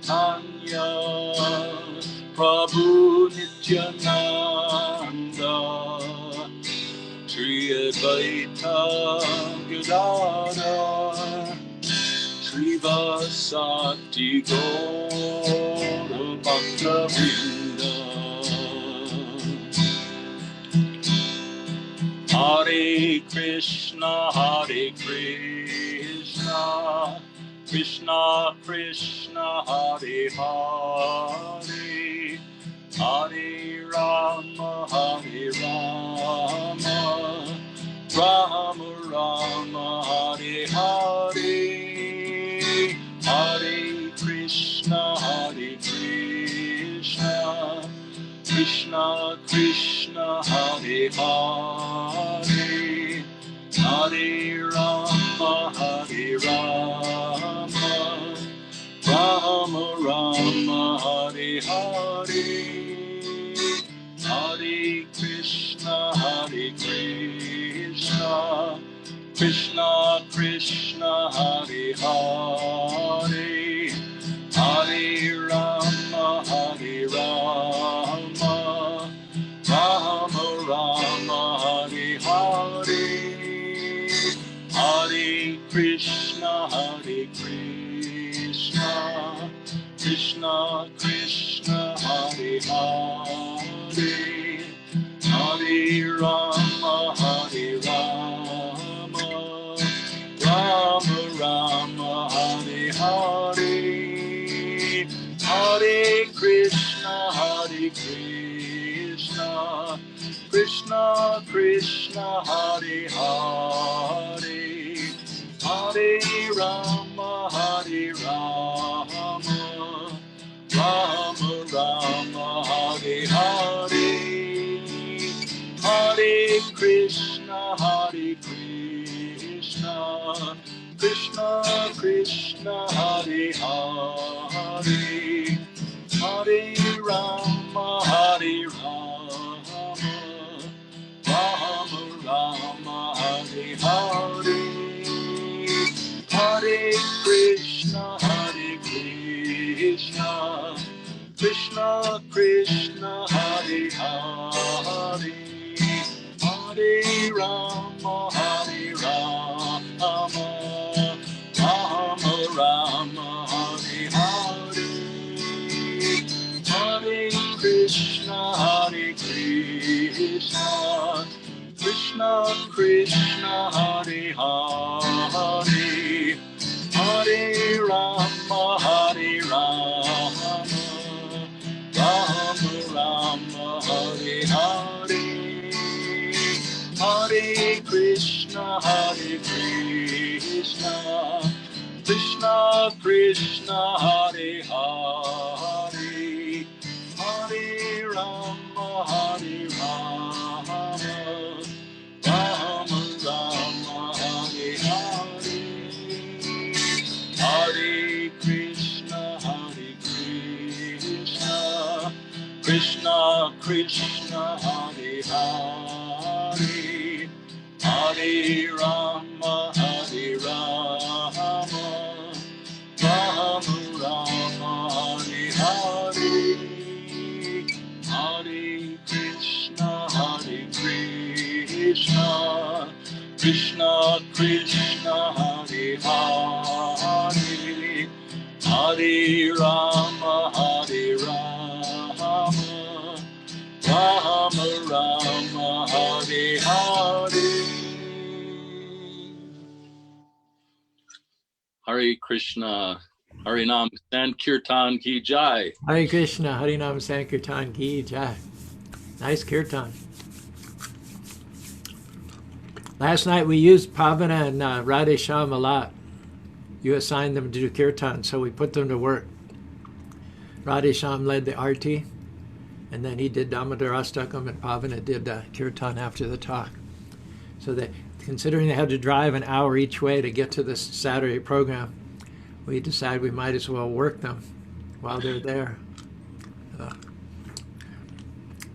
Chaitanya Prabhu Nityananda Sri Advaita Gadadhar Srivasati Gaura Bhakta-vrinda Hare Krishna Krishna Krishna Hare Hare Hare Rama Rama Rama Hare Hare Hare Krishna Krishna Krishna Hare Hare Hare Rama Rama Rama Hare Hare Hare Krishna Krishna Krishna Hare Hare Hare Rama Rama Rama Hare Hare Hare Krishna Krishna Krishna Hare Hare Hare Rama Rama Rama Hare Hare Hare Krishna Krishna Krishna Hare Hare Hare Rama Rama Rama Hare Hare Hare Krishna Krishna Krishna Hare Hare Hare Rama Rama Rama Hare Hare Hare Krishna Krishna Krishna Hare Hare Hare Rama Rama Rama Hare Hare Hare Krishna Krishna Krishna Hare Hare Hare Rama Rama Rama Hare Hare Hare Krishna Krishna Krishna Hare Hare Hare Rama Rama Rama Hare Hare Hare Krishna Krishna Krishna Hare Hare Hare Rama Rama Rama Hare Hare Hare Krishna Krishna Krishna Hare Hare Hare Rama Rama Rama Hare Hare. Hare Krishna, Harinam Sankirtan Ki Jai. Hare Krishna, Harinam Sankirtan Ki Jai. Nice kirtan. Last night we used Pavana and Radhe Shyam a lot. You assigned them to do kirtan, so we put them to work. Radhe Shyam led the arti, and then he did Damodarastakam, and Pavana did kirtan after the talk. So that, considering they had to drive an hour each way to get to this Saturday program, we decided we might as well work them while they're there.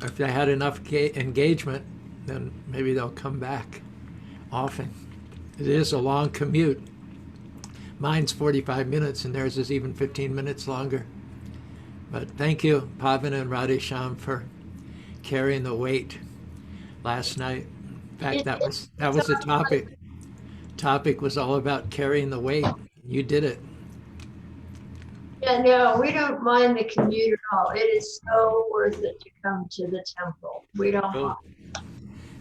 If they had enough engagement, then maybe they'll come back often. It is a long commute. Mine's 45 minutes, and theirs is even 15 minutes longer. But thank you, Pavana and Radhesham, for carrying the weight last night. In fact, that was the topic. Topic was all about carrying the weight. You did it. Yeah, no, we don't mind the commute at all. It is so worth it to come to the temple. We don't mind.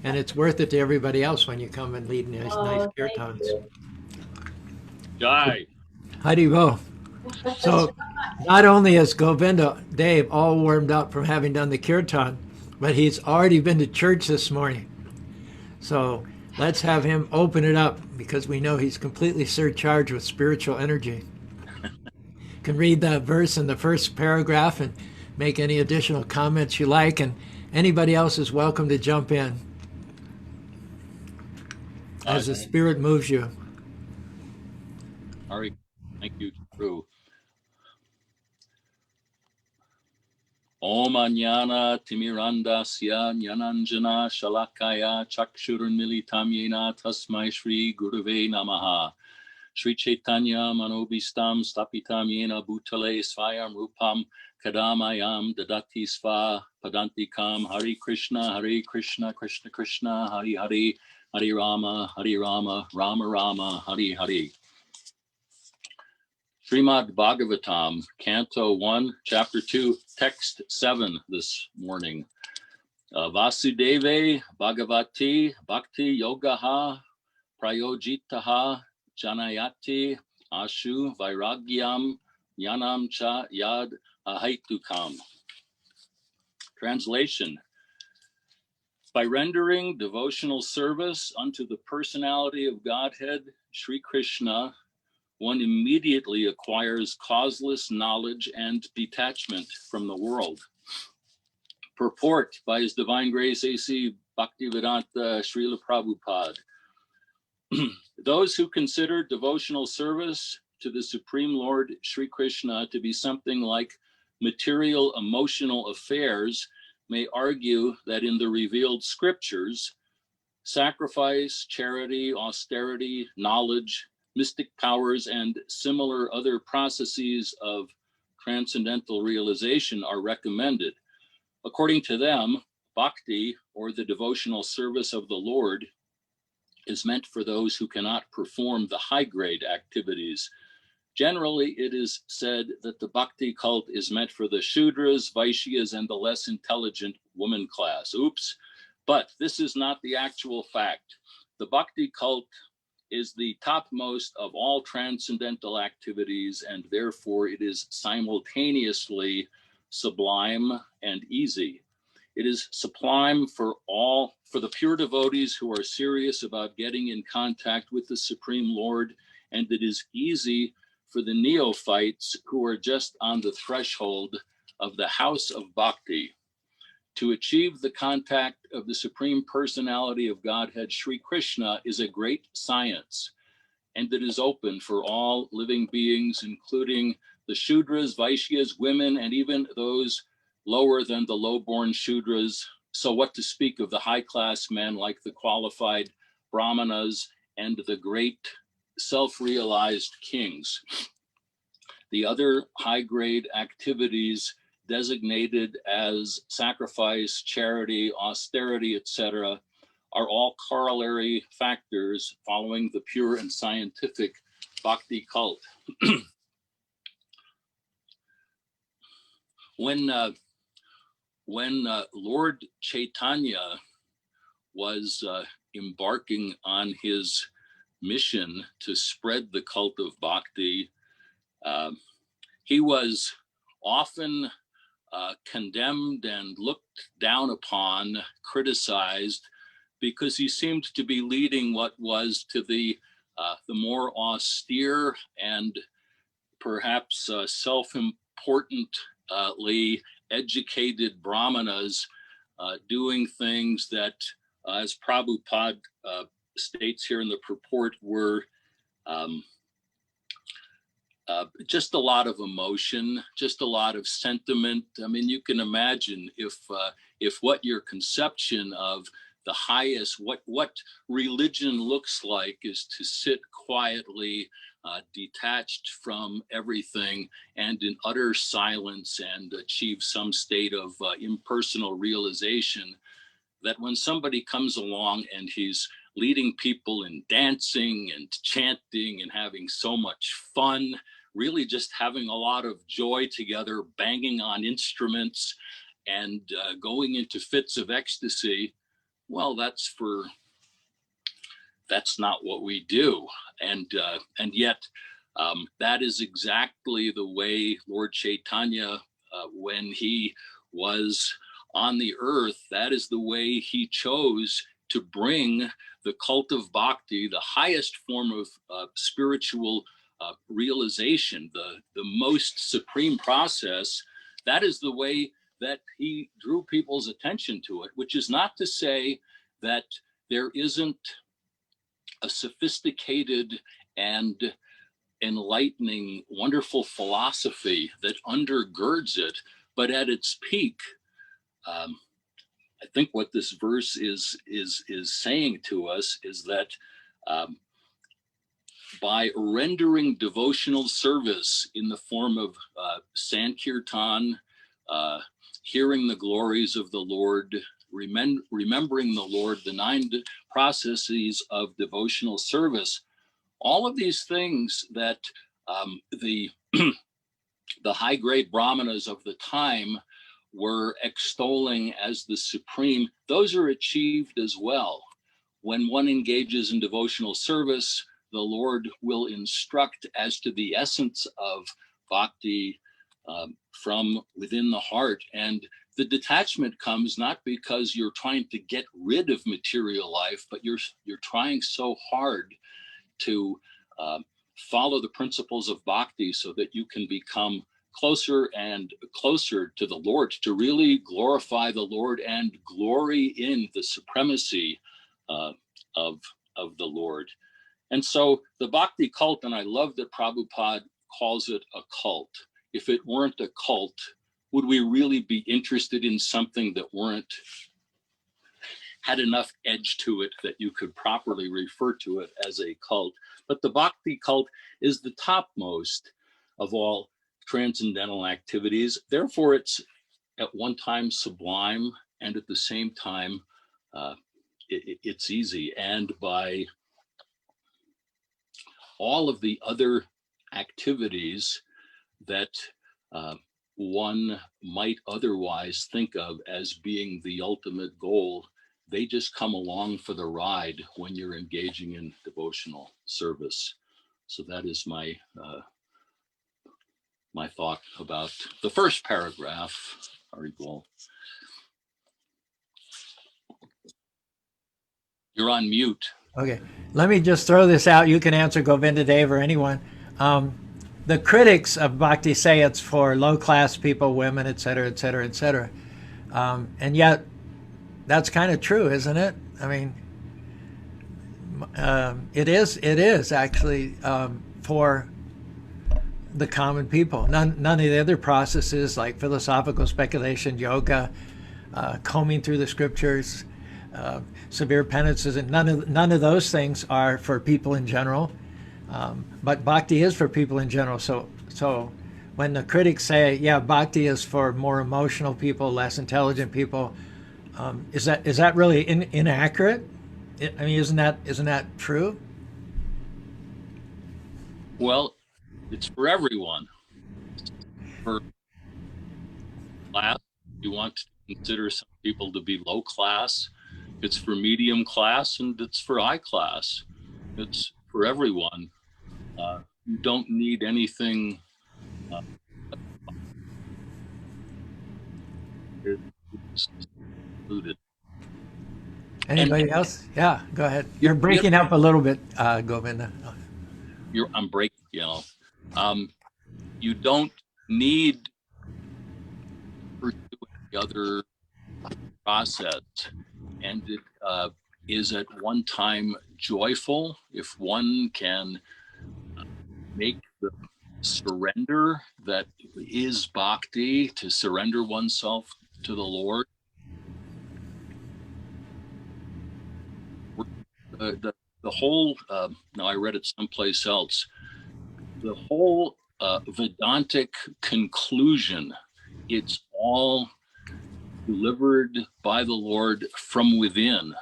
And it's worth it to everybody else when you come and lead nice Oh, thank kirtans. you. Jai. Haribo. So not only is Govinda Dave all warmed up from having done the kirtan, but he's already been to church this morning. So let's have him open it up because we know he's completely surcharged with spiritual energy. You can read that verse in the first paragraph and make any additional comments you like, and anybody else is welcome to jump in as the spirit moves you. Hari. Thank you, Caru. Om Anyana Timirandasya Nyananjana Shalakaya Chakshurunmilitam Yena Tasmai Shri Gurave Namaha. Shri Chaitanya Manobistam Stapitam Yena Bhutale Svayam Rupam Kadamayam Dadati Sva Padantikam. Hari Krishna, Krishna Krishna, Hari Hari, Hari Rama, Rama Rama, Hari Hari. Srimad Bhagavatam, Canto 1, Chapter 2, Text 7 this morning. Vasudeve Bhagavati Bhakti Yogaha Prayojitaha Janayati Ashu Vairagyam Yanam Cha Yad Ahaitukam. Translation. By rendering devotional service unto the personality of Godhead, Sri Krishna, one immediately acquires causeless knowledge and detachment from the world. Purport by His Divine Grace A.C. Bhaktivedanta Srila Prabhupada. Those who consider devotional service to the Supreme Lord Sri Krishna to be something like material emotional affairs may argue that in the revealed scriptures, sacrifice, charity, austerity, knowledge, mystic powers, and similar other processes of transcendental realization are recommended. According to them, bhakti, or the devotional service of the Lord, is meant for those who cannot perform the high-grade activities. Generally, it is said that the bhakti cult is meant for the Shudras, Vaishyas, and the less intelligent woman class. Oops. But this is not the actual fact. The bhakti cult is the topmost of all transcendental activities, and therefore it is simultaneously sublime and easy. It is sublime for the pure devotees who are serious about getting in contact with the Supreme Lord, and it is easy for the neophytes who are just on the threshold of the house of bhakti. To achieve the contact of the Supreme Personality of Godhead, Sri Krishna, is a great science, and it is open for all living beings, including the Shudras, Vaishyas, women, and even those lower than the low-born Shudras. So what to speak of the high-class men like the qualified Brahmanas and the great self-realized kings. The other high-grade activities designated as sacrifice, charity, austerity, etc., are all corollary factors following the pure and scientific bhakti cult. When Lord Chaitanya was embarking on his mission to spread the cult of bhakti, he was often condemned and looked down upon, criticized, because he seemed to be leading what was to the more austere and perhaps self-importantly educated brahmanas doing things that, as Prabhupada states here in the purport, were just a lot of emotion, just a lot of sentiment. I mean, you can imagine if what your conception of the highest, what religion looks like is to sit quietly detached from everything and in utter silence, and achieve some state of impersonal realization, that when somebody comes along and he's leading people in dancing and chanting and having so much fun, really just having a lot of joy together, banging on instruments and going into fits of ecstasy, well, that's not what we do. And yet that is exactly the way Lord Chaitanya, when he was on the earth, that is the way he chose to bring the cult of bhakti, the highest form of spiritual realization, the most supreme process. That is the way that he drew people's attention to it, which is not to say that there isn't a sophisticated and enlightening, wonderful philosophy that undergirds it, but at its peak, I think what this verse is saying to us is that by rendering devotional service in the form of Sankirtan, hearing the glories of the Lord, remembering the Lord, the 9 processes of devotional service, all of these things that the the high-grade brahmanas of the time were extolling as the supreme, those are achieved as well. When one engages in devotional service, the Lord will instruct as to the essence of bhakti from within the heart. And the detachment comes not because you're trying to get rid of material life, but you're trying so hard to follow the principles of bhakti so that you can become closer and closer to the Lord, to really glorify the Lord and glory in the supremacy of the Lord. And so the bhakti cult, and I love that Prabhupada calls it a cult. If it weren't a cult, would we really be interested in something that had enough edge to it that you could properly refer to it as a cult? But the bhakti cult is the topmost of all transcendental activities. Therefore, it's at one time sublime, and at the same time, it's easy. And by all of the other activities that one might otherwise think of as being the ultimate goal, they just come along for the ride when you're engaging in devotional service. So that is my my thought about the first paragraph. Haribol. You're on mute. Okay, let me just throw this out. You can answer, Govinda Dev or anyone. The critics of bhakti say it's for low-class people, women, etc., etc., etc. And yet, that's kind of true, isn't it? I mean, it is actually for the common people. None of the other processes like philosophical speculation, yoga, combing through the scriptures, severe penances, and none of those things are for people in general. But bhakti is for people in general. So when the critics say, yeah, bhakti is for more emotional people, less intelligent people, is that really inaccurate? I mean, isn't that true? Well, it's for everyone. For class, you want to consider some people to be low class. It's for medium class, and it's for high class. It's for everyone. You don't need anything included. Anybody else? Yeah, go ahead. You're breaking up a little bit, Govinda. I'm breaking, you don't need to pursue any other process. And it is at one time joyful if one can make the surrender that is bhakti, to surrender oneself to the Lord. The whole, now I read it someplace else, the whole Vedantic conclusion, it's all delivered by the Lord from within.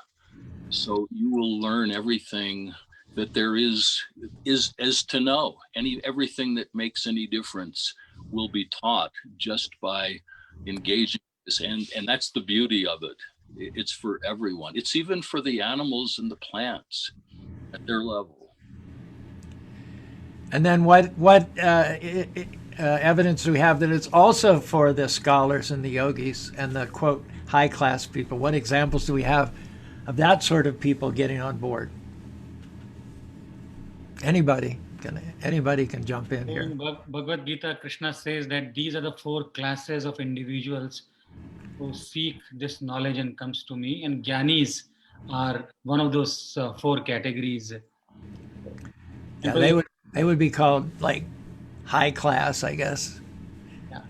So you will learn everything that there is as to know. Everything that makes any difference will be taught just by engaging this. And that's the beauty of it. It's for everyone. It's even for the animals and the plants at their level. And then what evidence do we have that it's also for the scholars and the yogis and the, quote, high class people? What examples do we have of that sort of people getting on board? Anybody can jump in here. In Bhagavad Gita, Krishna says that these are the 4 classes of individuals who seek this knowledge and comes to me, and Gyanis are one of those 4 categories. Yeah, they would be called like high class, I guess. Yeah.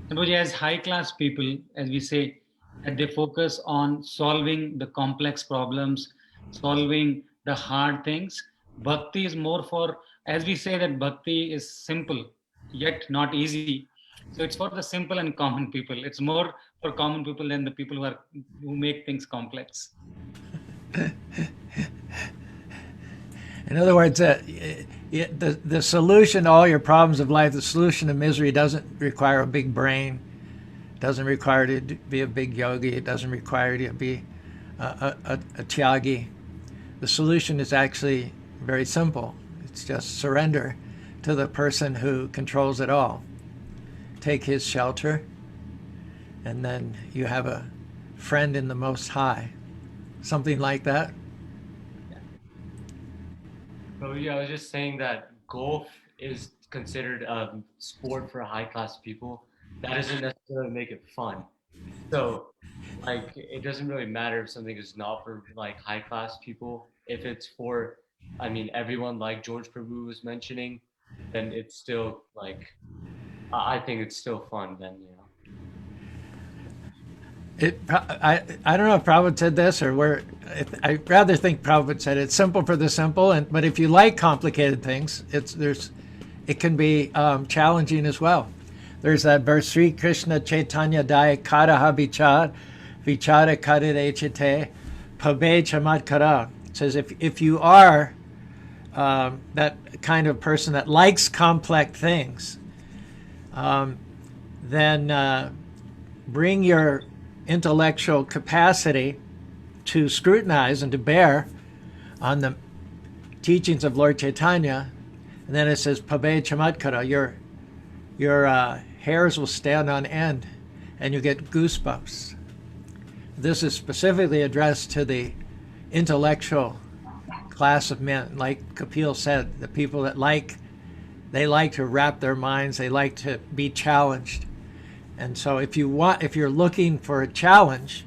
Simply as high class people, as we say, that they focus on solving the complex problems, solving the hard things. Bhakti is more for, as we say that bhakti is simple, yet not easy. So it's for the simple and common people. It's more for common people than the people who make things complex. In other words, the solution to all your problems of life, the solution to misery doesn't require a big brain, doesn't require you to be a big yogi, it doesn't require you to be a tyagi. The solution is actually very simple. It's just surrender to the person who controls it all. Take his shelter, and then you have a friend in the Most High. Something like that. So yeah, I was just saying that golf is considered a sport for high class people. That doesn't necessarily make it fun. So like it doesn't really matter if something is not for like high class people. If it's for, I mean, everyone like George Prabhu was mentioning, then it's still like I think it's still fun then, you know. I don't know if Prabhupada said this or where. I rather think Prabhupada said it's simple for the simple, but if you like complicated things, it can be challenging as well. There's that verse: Sri Krishna Chaitanya Daya Karaha Vichar Vichara Karire Chite Pabe Chamat Kara. It says if you are that kind of person that likes complex things, then bring your intellectual capacity to scrutinize and to bear on the teachings of Lord Chaitanya. And then it says, Pabe Chamatkara, your hairs will stand on end and you get goosebumps. This is specifically addressed to the intellectual class of men. Like Kapil said, the people that they like to wrap their minds, they like to be challenged. And so if you're looking for a challenge,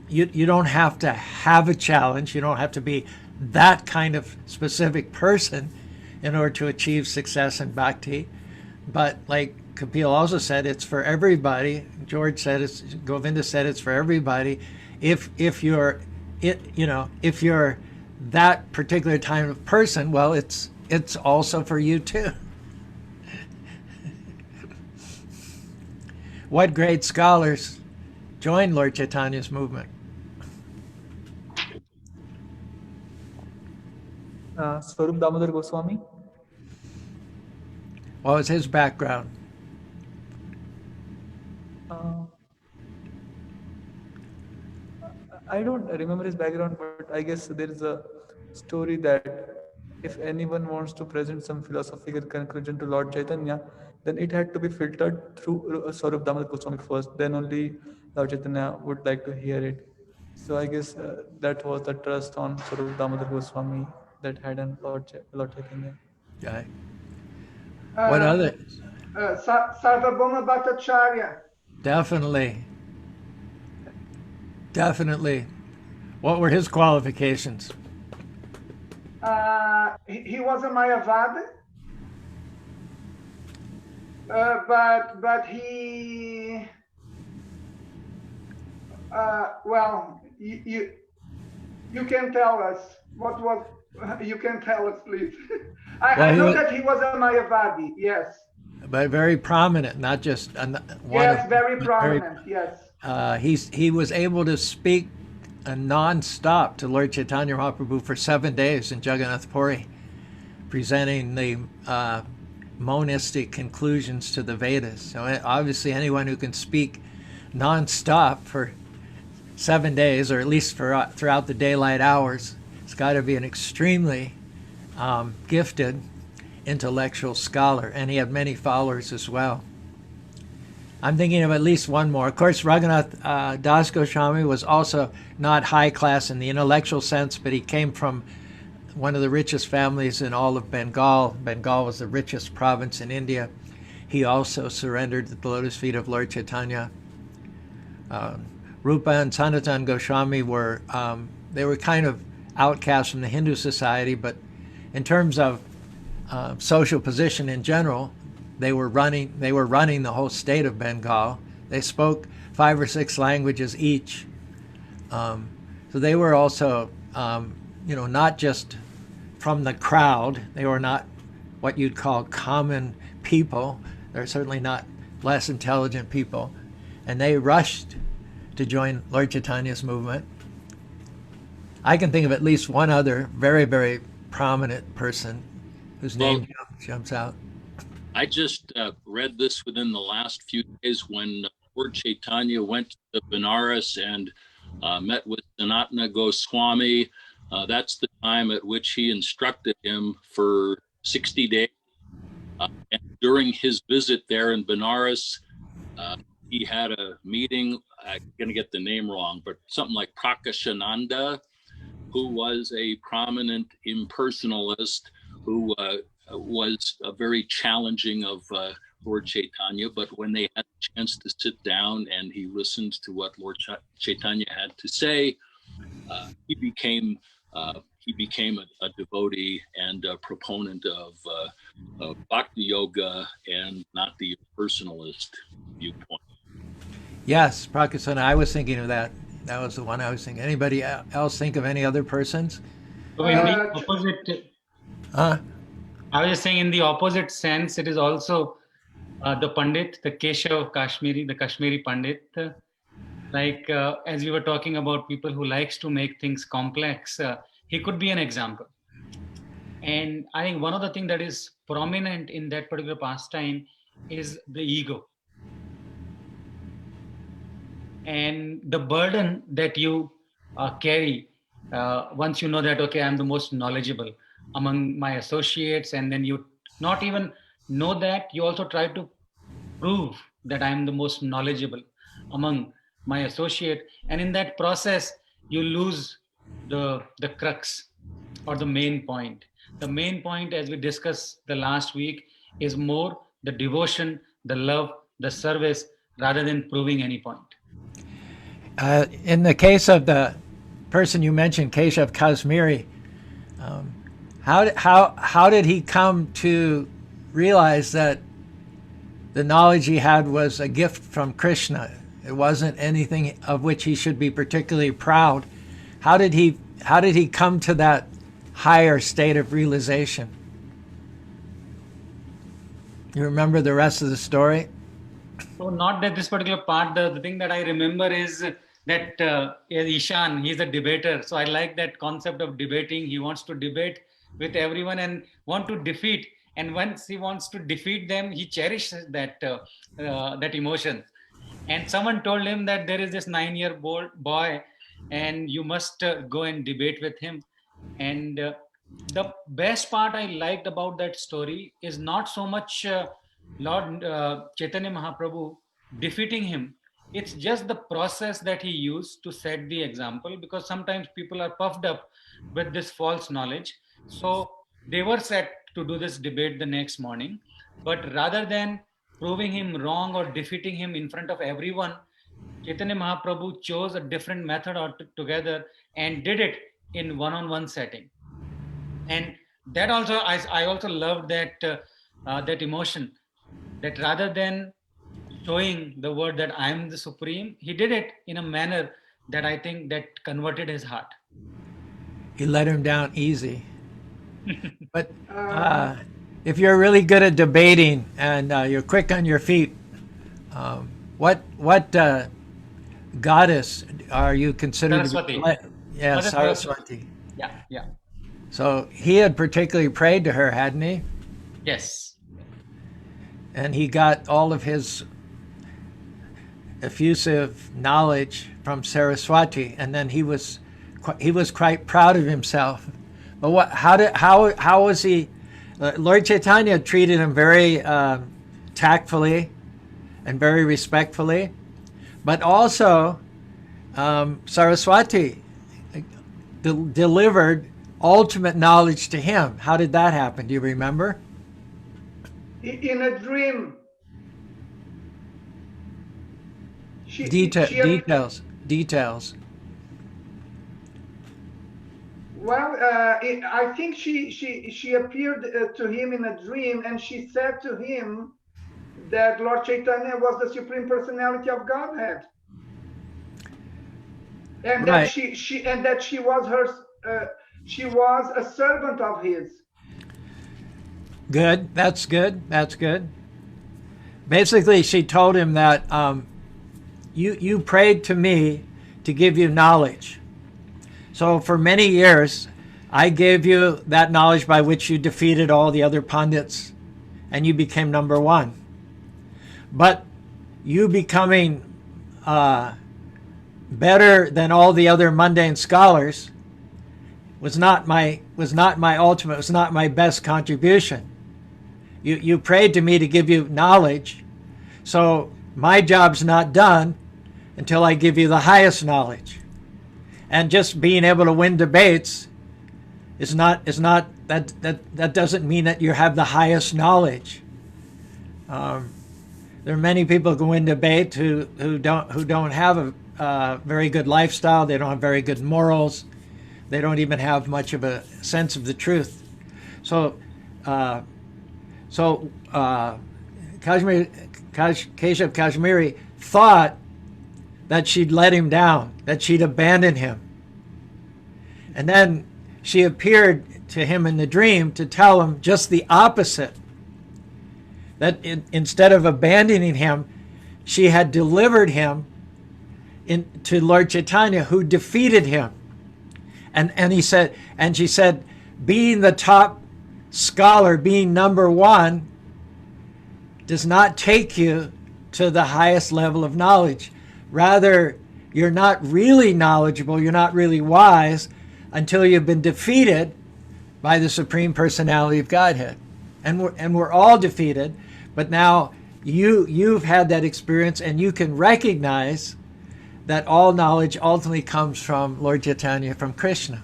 you don't have to have a challenge. You don't have to be that kind of specific person in order to achieve success in bhakti. But like Kapil also said, it's for everybody. George said Govinda said it's for everybody. If you're that particular type of person, well, it's also for you too. What great scholars joined Lord Chaitanya's movement? Swarup Damodar Goswami. What was his background? I don't remember his background, but I guess there is a story that if anyone wants to present some philosophical conclusion to Lord Chaitanya, then it had to be filtered through Swarup Damodar Goswami first. Then only Lord Chaitanya would like to hear it. So I guess that was the trust on Swarup Damodar Goswami that had on Lord Chaitanya. Okay. What other? Sarvabhauma Bhattacharya. Definitely. What were his qualifications? He was a Mayavad, but he well, you can tell us what was You can tell us, please. Well, I he know was, that he was a Mayavadi. Yes. but very prominent, not just one Yes, of, very but very. prominent. Yes. He was able to speak non-stop to Lord Chaitanya Mahaprabhu for 7 days in Jagannath Puri, presenting the monistic conclusions to the Vedas. So obviously anyone who can speak non-stop for 7 days, or at least throughout the daylight hours, it's got to be an extremely gifted intellectual scholar, and he had many followers as well. I'm thinking of at least one more. Of course, Raghunath Das Goswami was also not high class in the intellectual sense, but he came from one of the richest families in all of Bengal. Bengal was the richest province in India. He also surrendered at the lotus feet of Lord Chaitanya. Rupa and Sanatan Goswami were they were kind of outcasts from the Hindu society, but in terms of social position in general, they were running the whole state of Bengal. They spoke 5 or 6 languages each. So they were also, not just from the crowd. They were not what you'd call common people. They're certainly not less intelligent people. And they rushed to join Lord Chaitanya's movement. I can think of at least one other very, very prominent person whose name jumps out. I just read this within the last few days when Lord Chaitanya went to Benares and met with Sanatana Goswami. That's the time at which he instructed him for 60 days. And during his visit there in Benares, he had a meeting, I'm going to get the name wrong, but something like Prakashananda, who was a prominent impersonalist who was very challenging of Lord Chaitanya. But when they had a chance to sit down and he listened to what Lord Chaitanya had to say, he became a devotee and a proponent of bhakti yoga and not the impersonalist viewpoint. Yes, Prakasana, I was thinking of that. That was the one I was thinking. Anybody else think of any other persons? So in the opposite, Huh? I was just saying, in the opposite sense, it is also the Pandit, the Keshav Kashmiri, the Kashmiri Pandit. As we were talking about people who likes to make things complex, he could be an example. And I think one of the things that is prominent in that particular pastime is the ego. And the burden that you carry once you know that, okay, I'm the most knowledgeable among my associates, and then you not even know that, you also try to prove that I'm the most knowledgeable among my associate, and in that process you lose the crux or the main point. The main point, as we discussed the last week, is more the devotion, the love, the service, rather than proving any point. In the case of the person you mentioned, Keshav Kashmiri, how did he come to realize that the knowledge he had was a gift from Krishna? It wasn't anything of which he should be particularly proud. How did he come to that higher state of realization? You remember the rest of the story? So not that this particular part, the thing that I remember is that Ishan, he's a debater. So I like that concept of debating. He wants to debate with everyone and want to defeat. And once he wants to defeat them, he cherishes that emotion. And someone told him that there is this 9-year-old boy and you must go and debate with him. And the best part I liked about that story is not so much Lord Chaitanya Mahaprabhu defeating him. It's just the process that he used to set the example, because sometimes people are puffed up with this false knowledge. So they were set to do this debate the next morning, but rather than proving him wrong or defeating him in front of everyone, Chaitanya Mahaprabhu chose a different method altogether and did it in one-on-one setting. And that also, I also loved that that emotion, that rather than showing the word that I am the Supreme, he did it in a manner that I think that converted his heart. He let him down easy. But Uh, if you're really good at debating and you're quick on your feet, what goddess are you considered to Saraswati. be? Yeah, Mother Saraswati. Yeah, yeah. So he had particularly prayed to her, hadn't he? Yes. And he got all of his effusive knowledge from Saraswati, and then he was quite proud of himself. But how was he? Lord Chaitanya treated him very tactfully and very respectfully, but also Saraswati delivered ultimate knowledge to him. How did that happen? Do you remember? in a dream. Details. Well, I think she appeared to him in a dream, and she said to him that Lord Chaitanya was the Supreme Personality of Godhead, and Right. that she was a servant of his. Good. That's good. That's good. Basically, she told him that you prayed to me to give you knowledge. So for many years, I gave you that knowledge by which you defeated all the other pundits, and you became number one. But you becoming better than all the other mundane scholars was not my ultimate, was not my best contribution. You prayed to me to give you knowledge, so my job's not done until I give you the highest knowledge. And just being able to win debates is not that doesn't mean that you have the highest knowledge. There are many people who win debate who don't have a very good lifestyle. They don't have very good morals. They don't even have much of a sense of the truth. So Keshav Kashmiri thought that she'd let him down, that she'd abandoned him. And then she appeared to him in the dream to tell him just the opposite, that instead of abandoning him, she had delivered him to Lord Chaitanya, who defeated him. And she said, being the top scholar, being number one, does not take you to the highest level of knowledge. Rather, you're not really knowledgeable, you're not really wise until you've been defeated by the Supreme Personality of Godhead. And we're all defeated, but now you've had that experience, and you can recognize that all knowledge ultimately comes from Lord Chaitanya, from Krishna.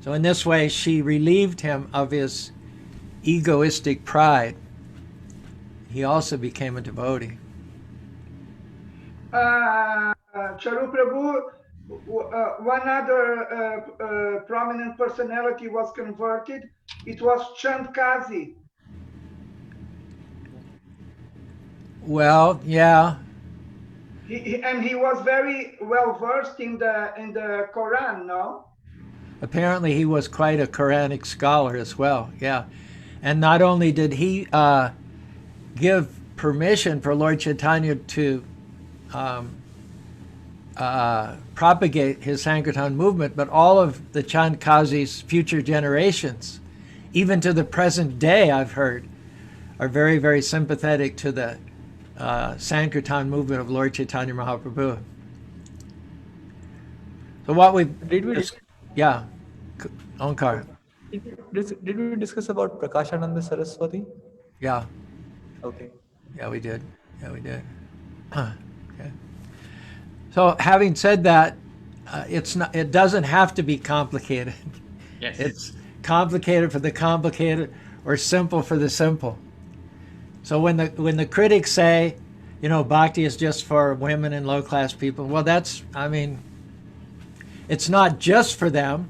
So in this way, she relieved him of his egoistic pride. He also became a devotee. Charu Prabhu, one other prominent personality was converted. It was Chand Kazi. Well, yeah. He was very well versed in the Quran, no? Apparently he was quite a Quranic scholar as well, yeah. And not only did he give permission for Lord Chaitanya to propagate his Sankirtan movement, but all of the Chand Kazi's future generations, even to the present day, I've heard, are very, very sympathetic to the Sankirtan movement of Lord Chaitanya Mahaprabhu. So what we Did we yeah, Onkar, did we discuss about Prakashananda Saraswati? yeah, Okay. yeah, we did, okay. So having said that, it doesn't have to be complicated. Yes. It's complicated for the complicated, or simple for the simple. So when the critics say, bhakti is just for women and low-class people, well, it's not just for them,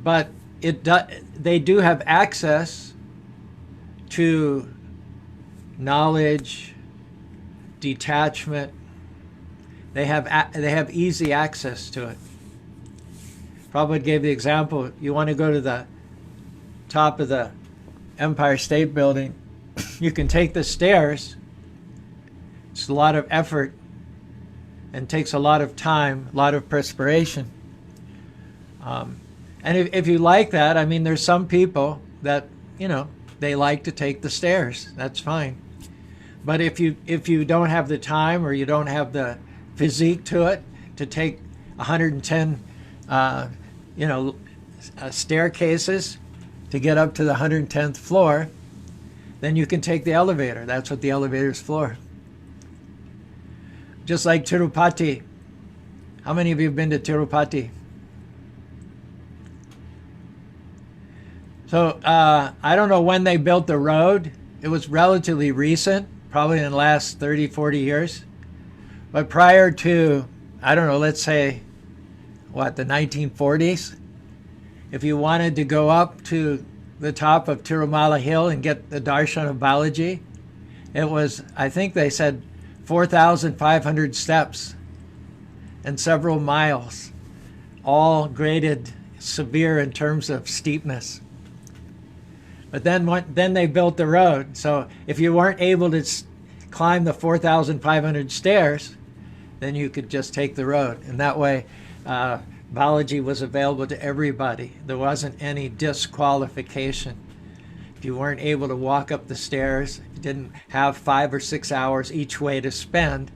but they do have access to knowledge, detachment. They have easy access to it. Prabhupada gave the example, you want to go to the top of the Empire State Building, you can take the stairs. It's a lot of effort and takes a lot of time, a lot of perspiration. And if you like that, I mean, there's some people that, you know, they like to take the stairs. That's fine. But if you don't have the time or you don't have the physique to it to take 110, staircases to get up to the 110th floor, then you can take the elevator. That's what the elevator is for. Just like Tirupati. How many of you have been to Tirupati? So I don't know when they built the road. It was relatively recent, probably in the last 30, 40 years. But prior to, I don't know, let's say, the 1940s, if you wanted to go up to the top of Tirumala Hill and get the darshan of Balaji, it was, I think they said, 4,500 steps and several miles, all graded severe in terms of steepness. But then they built the road. So if you weren't able to climb the 4,500 stairs, then you could just take the road. And that way, Balaji was available to everybody. There wasn't any disqualification. If you weren't able to walk up the stairs, you didn't have 5 or 6 hours each way to spend,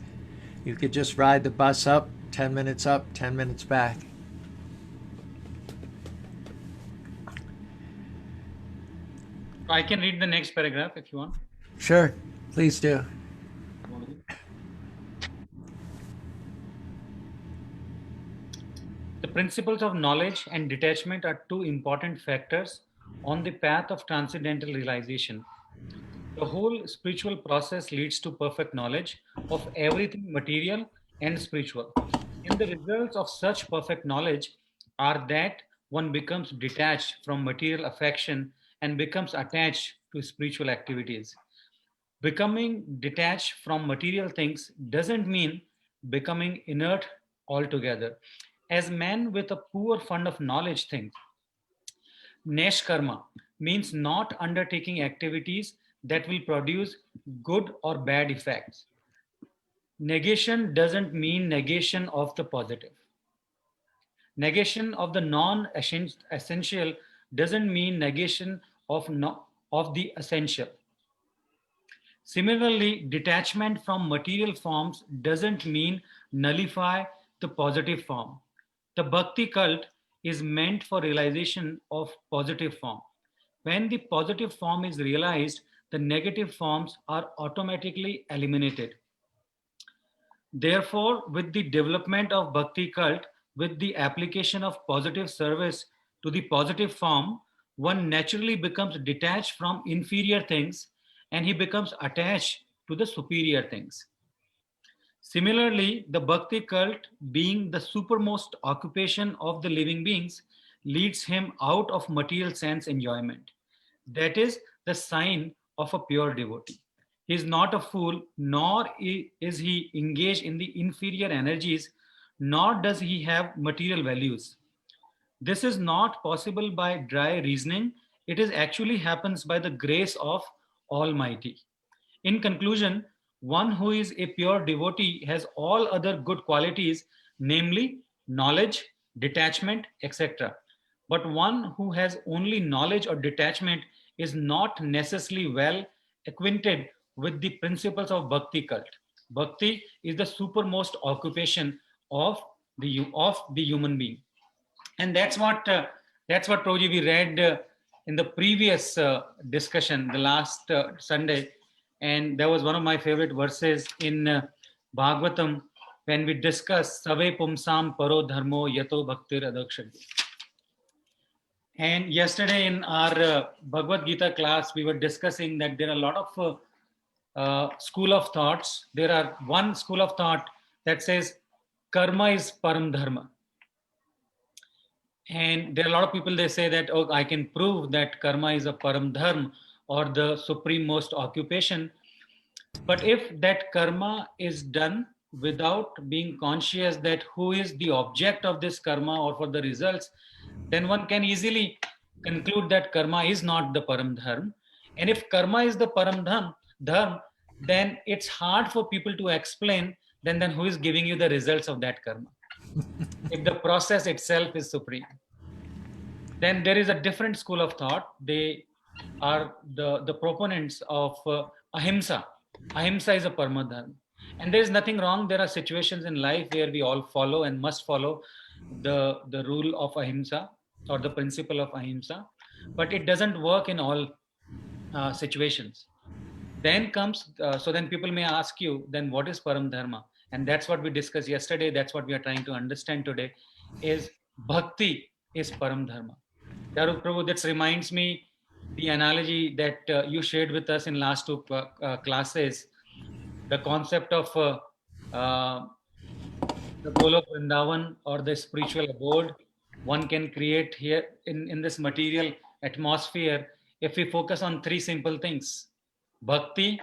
you could just ride the bus up, 10 minutes up, 10 minutes back. I can read the next paragraph if you want. Sure, please do. The principles of knowledge and detachment are two important factors on the path of transcendental realization. The whole spiritual process leads to perfect knowledge of everything material and spiritual. And the results of such perfect knowledge are that one becomes detached from material affection and becomes attached to spiritual activities. Becoming detached from material things doesn't mean becoming inert altogether. As man with a poor fund of knowledge thinks, Neshkarma means not undertaking activities that will produce good or bad effects. Negation doesn't mean negation of the positive. Negation of the non-essential doesn't mean negation of the essential. Similarly, detachment from material forms doesn't mean nullify the positive form. The bhakti cult is meant for realization of positive form. When the positive form is realized, the negative forms are automatically eliminated. Therefore, with the development of bhakti cult, with the application of positive service to the positive form, one naturally becomes detached from inferior things and he becomes attached to the superior things. Similarly, the bhakti cult, being the supermost occupation of the living beings, leads him out of material sense enjoyment. That is the sign of a pure devotee. He is not a fool, nor is he engaged in the inferior energies, nor does he have material values. This is not possible by dry reasoning. It is actually happens by the grace of Almighty. In conclusion, one who is a pure devotee has all other good qualities, namely knowledge, detachment, etc. But one who has only knowledge or detachment is not necessarily well acquainted with the principles of bhakti cult. Bhakti is the supermost occupation of the human being, and that's what Prabhuji we read in the previous discussion, the last Sunday, and that was one of my favorite verses in Bhagavatam when we discussed Save Pumsam Paro Dharmo Yato Bhaktir Adakshati. And yesterday in our Bhagavad Gita class, we were discussing that there are a lot of school of thoughts. There are one school of thought that says karma is param dharma. And there are a lot of people, they say that, oh, I can prove that karma is a param dharma or the supreme most occupation. But if that karma is done without being conscious that who is the object of this karma or for the results, then one can easily conclude that karma is not the Param Dharma. And if karma is the Param Dharma, then it's hard for people to explain then who is giving you the results of that karma. If the process itself is supreme, then there is a different school of thought. They are the proponents of ahimsa. Ahimsa is a Parama Dharma. And there is nothing wrong. There are situations in life where we all follow and must follow the rule of ahimsa or the principle of ahimsa, but it doesn't work in all situations. Then comes, so then people may ask you, then what is Param Dharma? And that's what we discussed yesterday. That's what we are trying to understand today, is bhakti is Param Dharma. Caru Prabhu, that reminds me the analogy that you shared with us in last two classes, the concept of the Golok Vrindavan or the spiritual abode one can create here in this material atmosphere if we focus on three simple things: bhakti,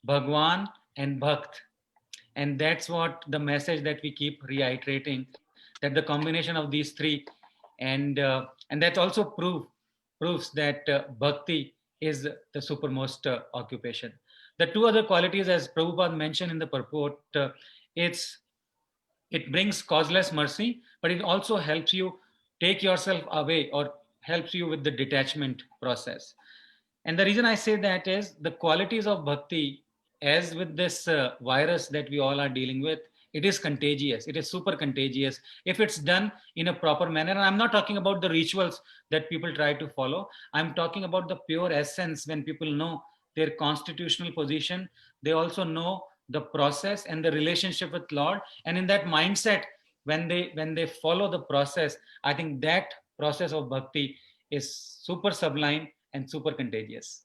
bhagwan, and bhakt. And that's what the message that we keep reiterating, that the combination of these three, and that also proves that bhakti is the supermost occupation. The two other qualities, as Prabhupada mentioned in the purport, it brings causeless mercy, but it also helps you take yourself away or helps you with the detachment process. And the reason I say that is the qualities of bhakti, as with this virus that we all are dealing with, it is contagious. It is super contagious if it's done in a proper manner. And I'm not talking about the rituals that people try to follow. I'm talking about the pure essence. When people know their constitutional position, they also know the process and the relationship with Lord. And in that mindset, when they follow the process, I think that process of bhakti is super sublime and super contagious.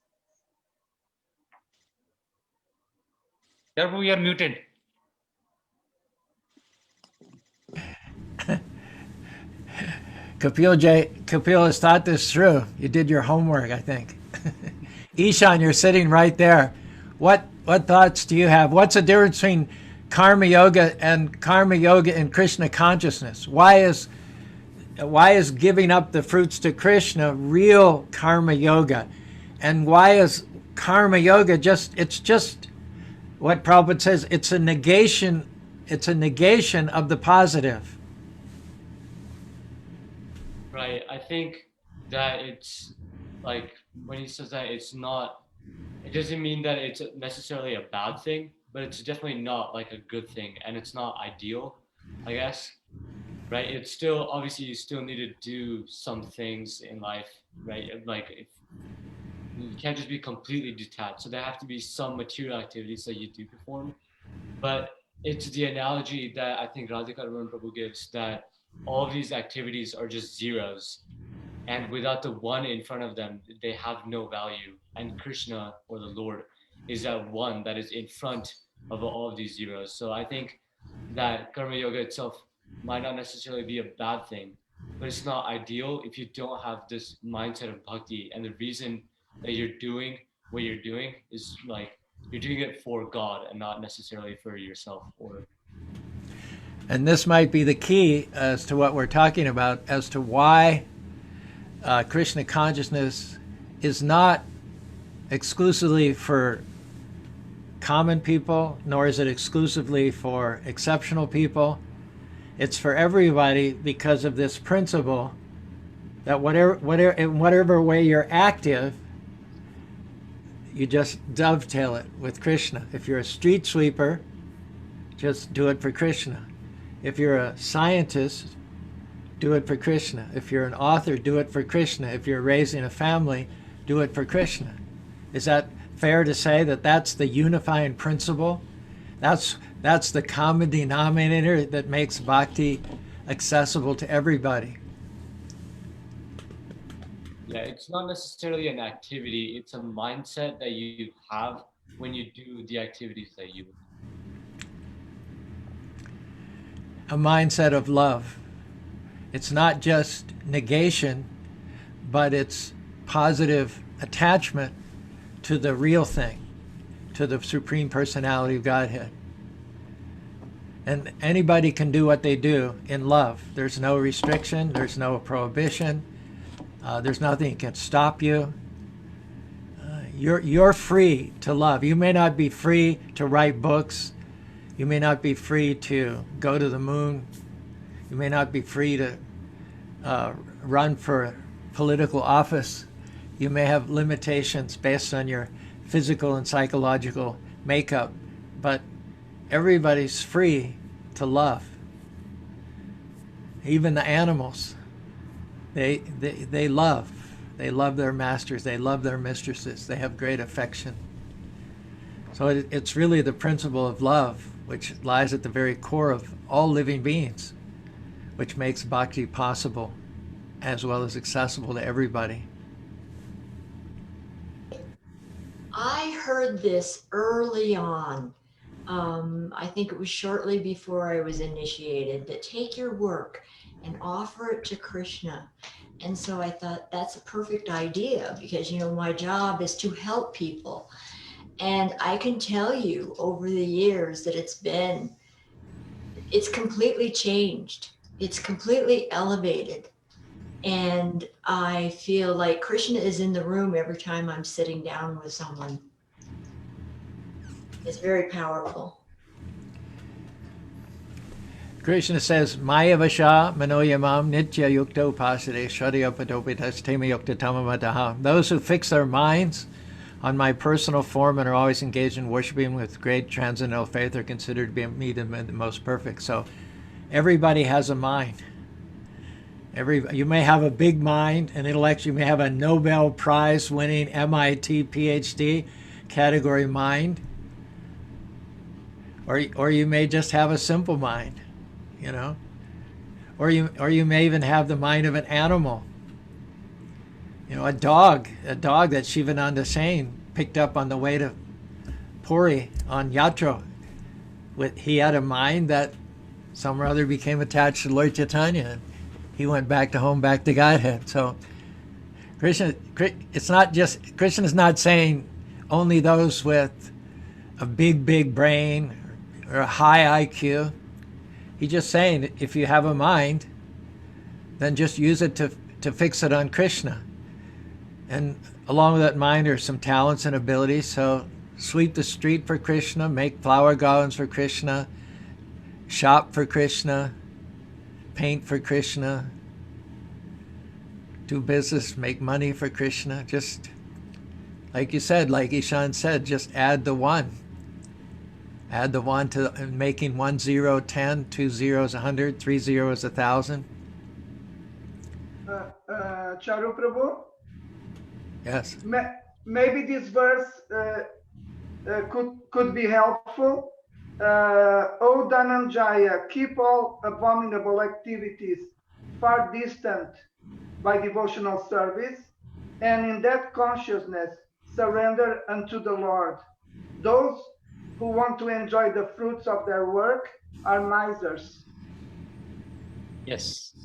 Therefore, we are muted. Kapil has thought this through. You did your homework, I think. Ishan, you're sitting right there. What thoughts do you have? What's the difference between karma yoga and Krishna consciousness? Why is giving up the fruits to Krishna real karma yoga? And why is karma yoga just what Prabhupada says, it's a negation of the positive. Right. I think that it's like when he says that it doesn't mean that it's necessarily a bad thing, but it's definitely not like a good thing, and it's not ideal, I guess. Right. It's still, obviously you still need to do some things in life, right? Like if you can't just be completely detached. So there have to be some material activities that you do perform. But it's the analogy that I think Radhika Raman Prabhu gives, that all of these activities are just zeros. And without the one in front of them, they have no value. And Krishna, or the Lord, is that one that is in front of all of these zeros. So I think that karma yoga itself might not necessarily be a bad thing, but it's not ideal if you don't have this mindset of bhakti. And the reason that you're doing what you're doing is like you're doing it for God and not necessarily for yourself. And this might be the key as to what we're talking about, as to why Krishna consciousness is not exclusively for common people, nor is it exclusively for exceptional people. It's for everybody, because of this principle that in whatever way you're active, you just dovetail it with Krishna. If you're a street sweeper, just do it for Krishna. If you're a scientist, do it for Krishna. If you're an author, do it for Krishna. If you're raising a family, do it for Krishna. Is that fair to say that that's the unifying principle? That's the common denominator that makes bhakti accessible to everybody. Yeah, it's not necessarily an activity. It's a mindset that you have when you do the activities that you do. A mindset of love. It's not just negation, but it's positive attachment to the real thing, to the Supreme Personality of Godhead. And anybody can do what they do in love. There's no restriction, there's no prohibition. There's nothing that can stop you. You're free to love. You may not be free to write books. You may not be free to go to the moon. You may not be free to run for political office. You may have limitations based on your physical and psychological makeup, but everybody's free to love. Even the animals, they love. They love their masters. They love their mistresses. They have great affection. So it's really the principle of love which lies at the very core of all living beings, which makes bhakti possible as well as accessible to everybody. I heard this early on. I think it was shortly before I was initiated, that take your work and offer it to Krishna. And so I thought that's a perfect idea because, my job is to help people. And I can tell you over the years that it's completely changed. It's completely elevated. And I feel like Krishna is in the room every time I'm sitting down with someone. It's very powerful. Krishna says, Maya vasha manoyamam nitya yukta upasade shradaya padopitas tema yukta tamamataha. Those who fix their minds on my personal form and are always engaged in worshiping with great transcendental faith are considered to be me the most perfect. So everybody has a mind. You may have a big mind, an intellect. You may have a Nobel Prize winning MIT PhD category mind. Or you may just have a simple mind, or you may even have the mind of an animal. A dog that Shivananda Sain picked up on the way to Puri on Yatra. He had a mind that some or other became attached to Lord Chaitanya. He went back to home, back to Godhead. So Krishna is not saying only those with a big brain or a high IQ. He's just saying if you have a mind, then just use it to fix it on Krishna. And along with that mind are some talents and abilities. So sweep the street for Krishna, make flower gardens for Krishna, shop for Krishna, paint for Krishna, do business, make money for Krishna. Just like you said, like Ishan said, just add the one. Add the one to making 1 0 10, 2 zeros 100, 3 zeros 1,000. Caru Prabhu? Yes. Maybe this verse could be helpful. O Dhananjaya, keep all abominable activities far distant by devotional service, and in that consciousness surrender unto the Lord. Those who want to enjoy the fruits of their work are misers. Yes.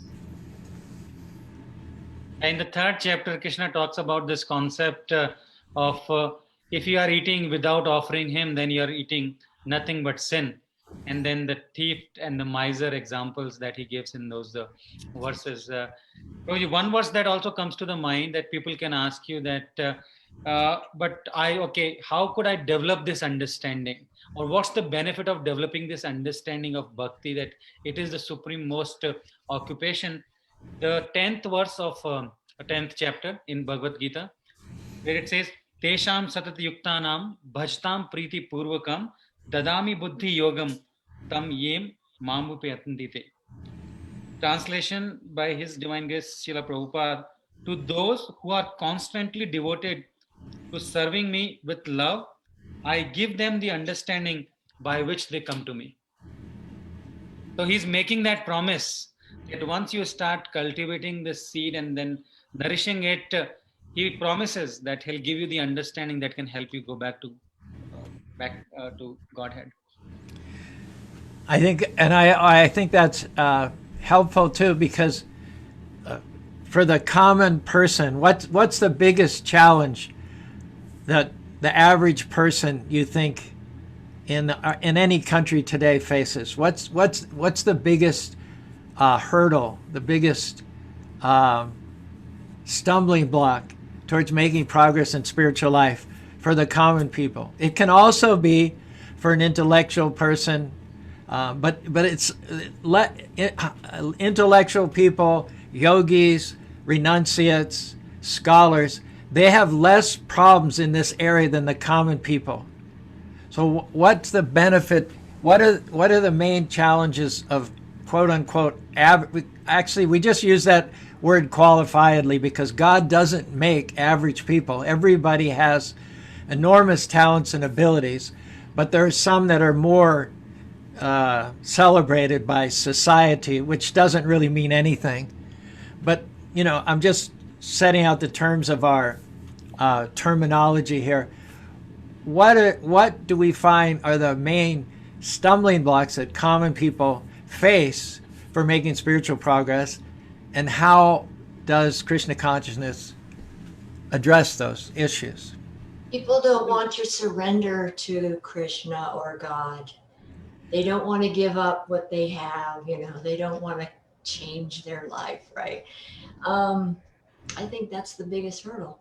In the 3rd chapter, Krishna talks about this concept of if you are eating without offering him, then you are eating nothing but sin. And then the thief and the miser examples that he gives in those verses. One verse that also comes to the mind that people can ask you that, how could I develop this understanding? Or what's the benefit of developing this understanding of bhakti, that it is the supreme most occupation? The 10th verse of 10th chapter in Bhagavad Gita, where it says, Tesham satat yuktanam bhajtam priti purvakam dadami buddhi yogam tam yem mamupe atandite. Translation by His Divine Grace Srila Prabhupada: to those who are constantly devoted to serving me with love, I give them the understanding by which they come to me. So he's making that promise that once you start cultivating this seed and then nourishing it, he promises that he'll give you the understanding that can help you go back to Godhead. I think that's helpful too, because for the common person, what's the biggest challenge that the average person, you think, in any country today faces? What's the biggest hurdle, the biggest stumbling block towards making progress in spiritual life for the common people. It can also be for an intellectual person, but it's intellectual people, yogis, renunciates, scholars. They have less problems in this area than the common people. So what's the benefit? What are the main challenges of quote unquote actually we just use that word qualifiedly because God doesn't make average people. Everybody has enormous talents and abilities, but there are some that are more celebrated by society, which doesn't really mean anything. But I'm just setting out the terms of our terminology here. What do we find are the main stumbling blocks that common people face for making spiritual progress, and how does Krishna consciousness address those issues? People don't want to surrender to Krishna or God. They don't want to give up what they have, they don't want to change their life, right? I think that's the biggest hurdle.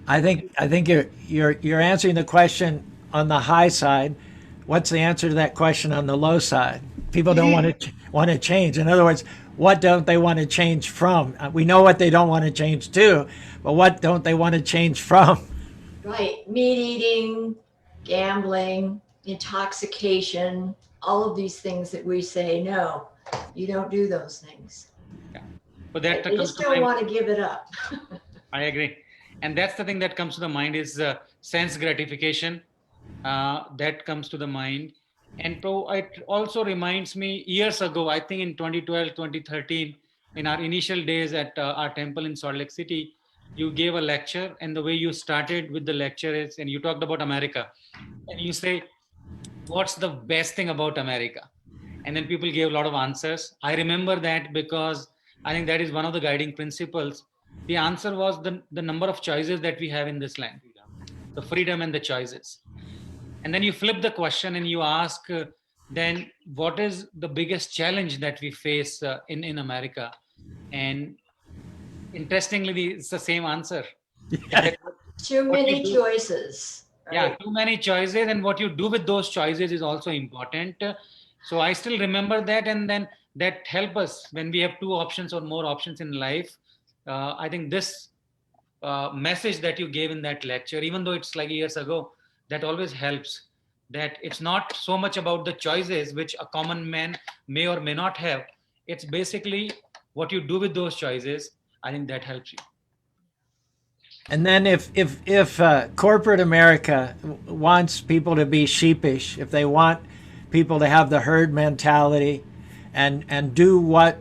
I think you're answering the question on the high side. What's the answer to that question on the low side? People don't want to change. In other words, what don't they want to change from? We know what they don't want to change to, but what don't they want to change from? Right. Meat eating, gambling, intoxication, all of these things that we say, no, you don't do those things. Yeah. But that they just don't want to give it up. I agree. And that's the thing that comes to the mind is sense gratification. That comes to the mind. And it also reminds me years ago, I think in 2012, 2013, in our initial days at our temple in Salt Lake City, you gave a lecture, and the way you started with the lecture is, and you talked about America, and you say, what's the best thing about America? And then people gave a lot of answers. I remember that because I think that is one of the guiding principles. The answer was the number of choices that we have in this land, the freedom and the choices. And then you flip the question and you ask, then what is the biggest challenge that we face in America? And interestingly, it's the same answer. Too many choices. Right? Yeah, too many choices. And what you do with those choices is also important. So I still remember that. And then that help us when we have two options or more options in life. I think this message that you gave in that lecture, even though it's like years ago, that always helps. That it's not so much about the choices which a common man may or may not have. It's basically what you do with those choices. I think that helps you. And then if corporate America wants people to be sheepish, if they want people to have the herd mentality and do what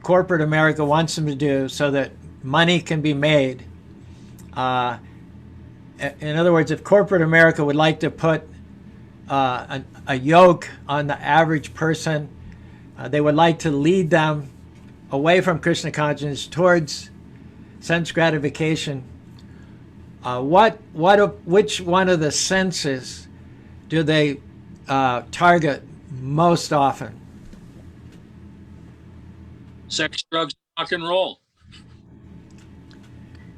corporate America wants them to do so that money can be made, in other words, if corporate America would like to put a yoke on the average person, they would like to lead them away from Krishna consciousness towards sense gratification. Which one of the senses do they target most often? Sex, drugs, rock and roll.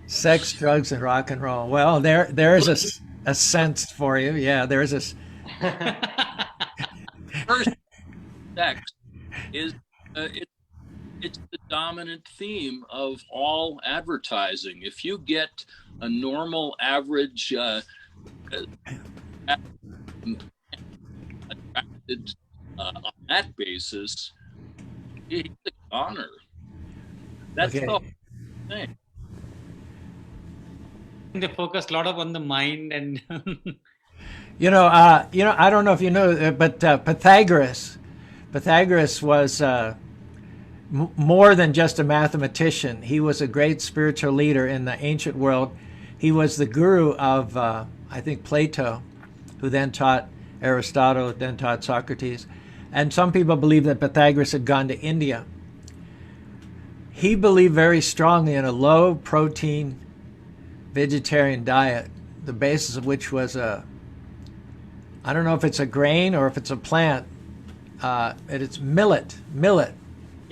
Sex, drugs, and rock and roll. Well, there's a sense for you. Yeah, there's this. First, sex is it's the dominant theme of all advertising. If you get a normal, average attracted on that basis, he's the honor. That's Okay. the whole thing. They focus a lot on the mind and I don't know if you know, but Pythagoras was more than just a mathematician. He was a great spiritual leader in the ancient world. He was the guru of, I think, Plato, who then taught Aristotle, then taught Socrates. And some people believe that Pythagoras had gone to India. He believed very strongly in a low-protein vegetarian diet, the basis of which was I don't know if it's a grain or if it's a plant, it's millet.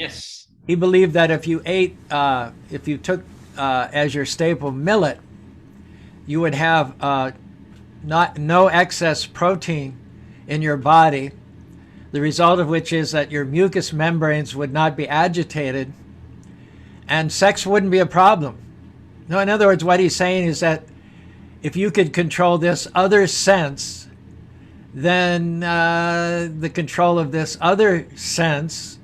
yes. He believed that if you ate, if you took as your staple millet, you would have no excess protein in your body, the result of which is that your mucous membranes would not be agitated and sex wouldn't be a problem. No, in other words, what he's saying is that if you could control this other sense, then the control of this other sense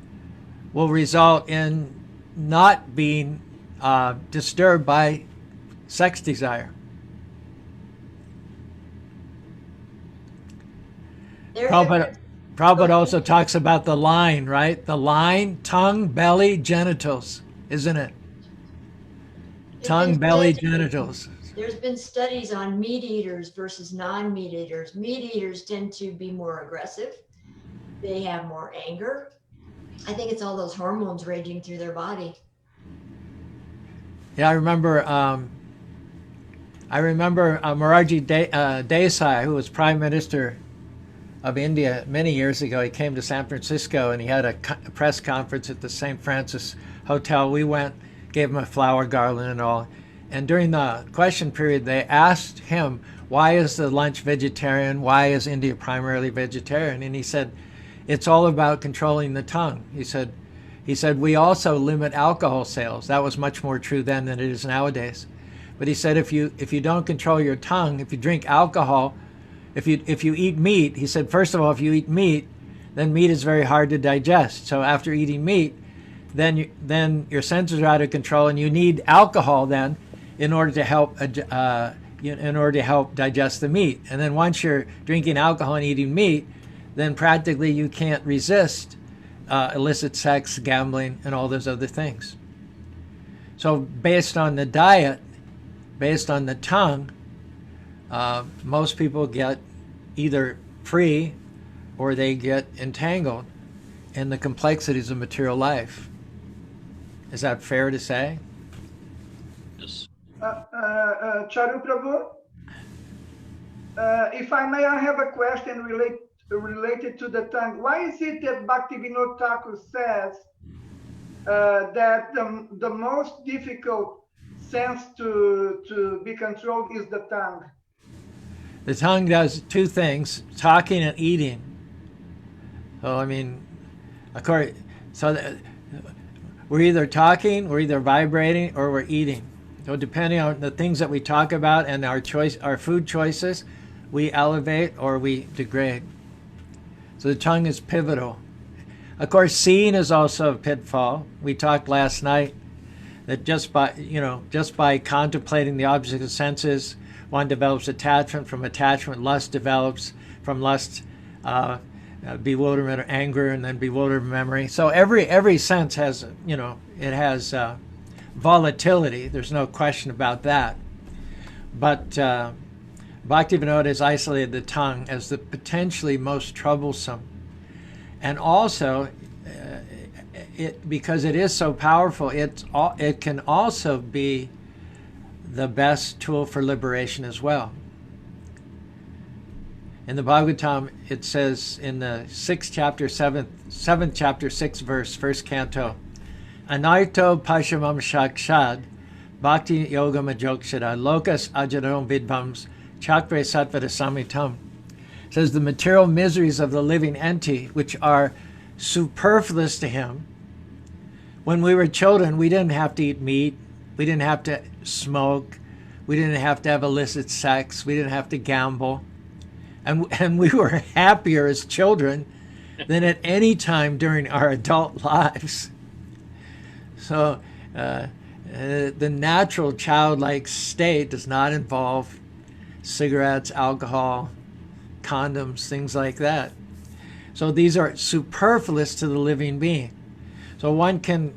will result in not being disturbed by sex desire. Prabhupada also talks about the line, right? The line, tongue, belly, genitals, isn't it? Tongue, belly, genitals. There's been studies on meat eaters versus non-meat eaters. Meat eaters tend to be more aggressive. They have more anger. I think it's all those hormones raging through their body. Yeah, I remember Morarji Desai, who was Prime Minister of India many years ago. He came to San Francisco and he had a press conference at the St. Francis Hotel. We went, gave him a flower garland and all. And during the question period, they asked him, why is the lunch vegetarian? Why is India primarily vegetarian? And he said, it's all about controlling the tongue. He said, we also limit alcohol sales. That was much more true then than it is nowadays. But he said, if you don't control your tongue, if you drink alcohol, if you eat meat, he said, first of all, if you eat meat, then meat is very hard to digest. So after eating meat, then your senses are out of control, and you need alcohol then in order to help digest the meat. And then once you're drinking alcohol and eating meat, then practically you can't resist illicit sex, gambling, and all those other things. So based on the diet, based on the tongue, most people get either free or they get entangled in the complexities of material life. Is that fair to say? Yes. Caru Prabhu, if I may, I have a question related to the tongue. Why is it that Bhaktivinoda Thakur says that the most difficult sense to be controlled is the tongue? The tongue does two things, talking and eating. So, I mean, of course, we're either talking, we're either vibrating, or we're eating. So depending on the things that we talk about and our food choices, we elevate or we degrade. So the tongue is pivotal. Of course, seeing is also a pitfall. We talked last night that just by contemplating the objects of the senses, one develops attachment. From attachment, lust develops. From lust, bewilderment or anger, and then bewilderment memory. So every sense has, it has volatility. There's no question about that. But Bhaktivinoda has isolated the tongue as the potentially most troublesome. And also, because it is so powerful, it can also be the best tool for liberation as well. In the Bhagavatam, it says in the 6th chapter, 7th chapter, 6th verse, 1st canto, Anarto pashamam shakshad bhakti yogam ajokshada lokas ajaram vidvams chakre satvata samitam. It says the material miseries of the living entity, which are superfluous to him. When we were children, we didn't have to eat meat. We didn't have to smoke. We didn't have to have illicit sex. We didn't have to gamble. And we were happier as children than at any time during our adult lives. So the natural childlike state does not involve cigarettes, alcohol, condoms, things like that. So these are superfluous to the living being. So one can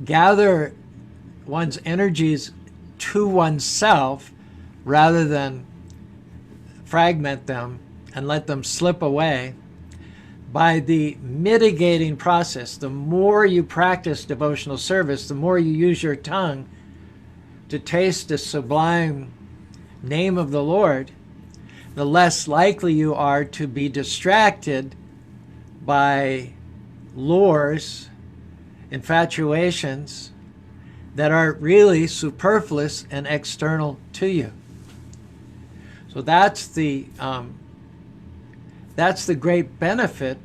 gather one's energies to oneself rather than fragment them and let them slip away by the mitigating process. The more you practice devotional service, the more you use your tongue to taste the sublime name of the Lord, the less likely you are to be distracted by lures, infatuations, that are really superfluous and external to you. So that's the great benefit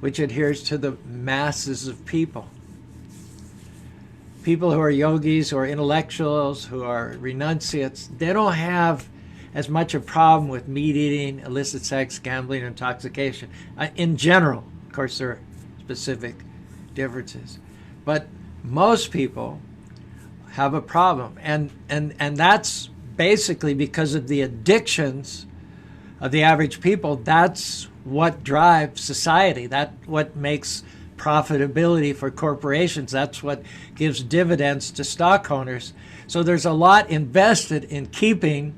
which adheres to the masses of people. People who are yogis, who are intellectuals, who are renunciates, they don't have as much a problem with meat eating, illicit sex, gambling, intoxication. In general, of course, there are specific differences. But most people have a problem. And that's basically because of the addictions of the average people. That's what drives society. That's what makes profitability for corporations. That's what gives dividends to stock owners. So there's a lot invested in keeping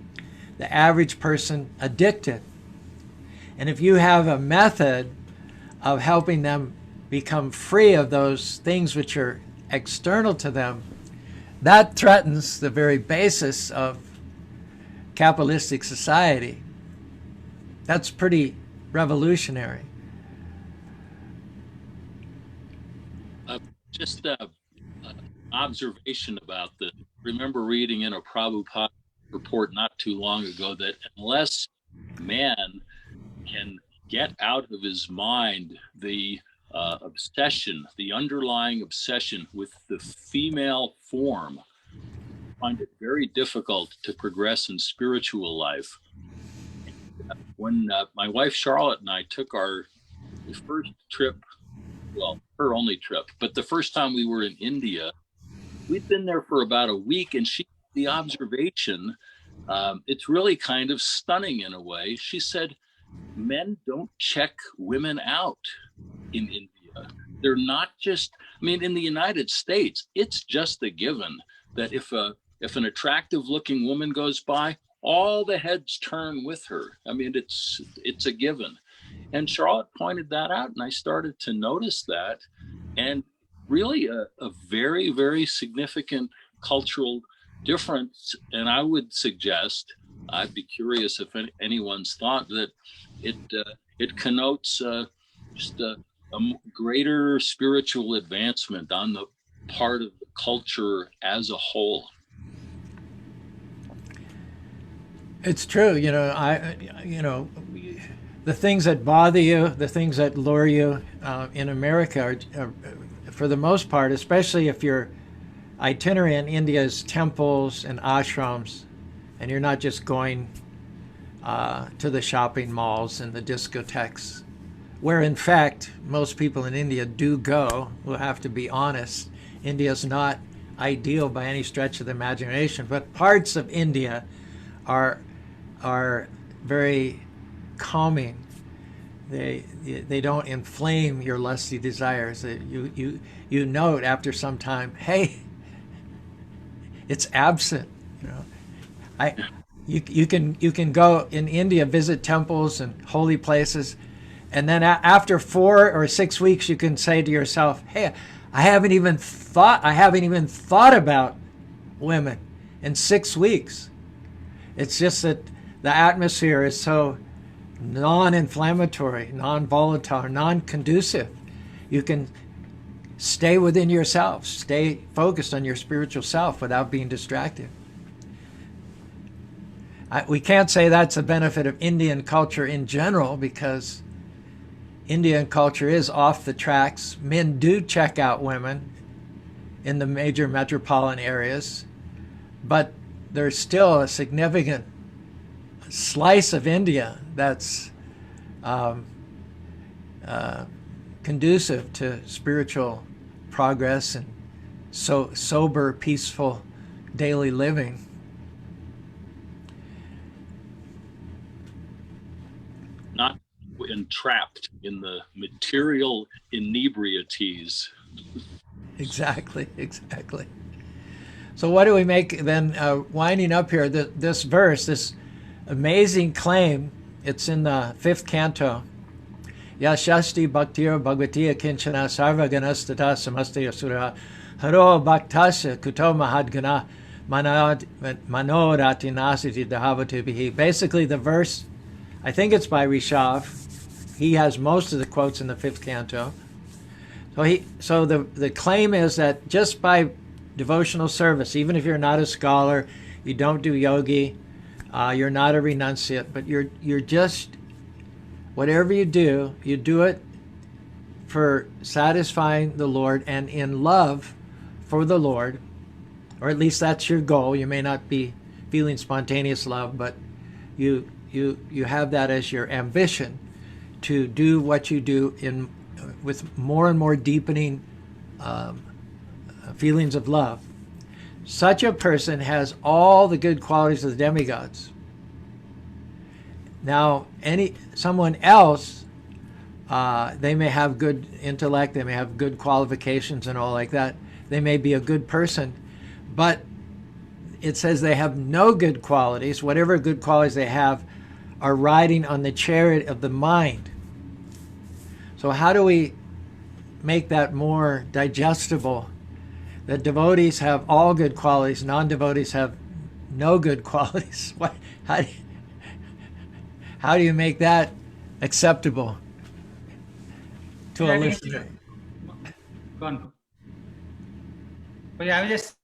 the average person addicted. And if you have a method of helping them become free of those things which are external to them, that threatens the very basis of capitalistic society. That's pretty revolutionary. Just observation about this. Remember reading in a Prabhupada report not too long ago that unless man can get out of his mind the obsession, the underlying obsession with the female form, find it very difficult to progress in spiritual life. When my wife Charlotte and I took our first trip, well, her only trip, but the first time we were in India, we'd been there for about a week, and the observation, it's really kind of stunning in a way. She said, men don't check women out in India. They're not just, I mean, in the United States, it's just a given that if an attractive looking woman goes by, all the heads turn with her. I mean, it's a given. And Charlotte pointed that out, and I started to notice that, and really a very, very significant cultural difference. And I would suggest, I'd be curious if anyone's thought that it connotes just a greater spiritual advancement on the part of the culture as a whole. It's true, the things that bother you, the things that lure you in America are, for the most part, especially if your itinerary in India is temples and ashrams, and you're not just going to the shopping malls and the discotheques, where in fact most people in India do go. We'll have to be honest. India is not ideal by any stretch of the imagination, but parts of India are very calming. They don't inflame your lusty desires. You note after some time, hey, it's absent. You can go in India, visit temples and holy places, and then after 4 or 6 weeks, you can say to yourself, hey, I haven't even thought about women in 6 weeks. It's just that the atmosphere is so non-inflammatory, non-volatile, non-conducive. You can stay within yourself, stay focused on your spiritual self without being distracted. We can't say that's a benefit of Indian culture in general, because Indian culture is off the tracks. Men do check out women in the major metropolitan areas, but there's still a significant slice of India that's conducive to spiritual progress and sober, peaceful daily living. Not entrapped in the material inebrieties. Exactly. So what do we make then, winding up here, this verse, this amazing claim? It's in the 5th canto. Yashasti bhaktir bhagavatiya kinchana sarva ganastata samastaya sura haro bhaktasya kuto mahadgana manorati nasiti dahavati bihi. Basically the verse, I think it's by Rishabh. He has most of the quotes in the 5th canto. So the claim is that just by devotional service, even if you're not a scholar, you don't do yogi, you're not a renunciate, but you're just, whatever you do it for satisfying the Lord and in love for the Lord, or at least that's your goal. You may not be feeling spontaneous love, but you have that as your ambition to do what you do with more and more deepening feelings of love. Such a person has all the good qualities of the demigods. Now, someone else, they may have good intellect, they may have good qualifications and all like that. They may be a good person, but it says they have no good qualities. Whatever good qualities they have are riding on the chariot of the mind. So how do we make that more digestible? That devotees have all good qualities, non-devotees have no good qualities. How do you make that acceptable to a listener? Go on. But yeah, I was just,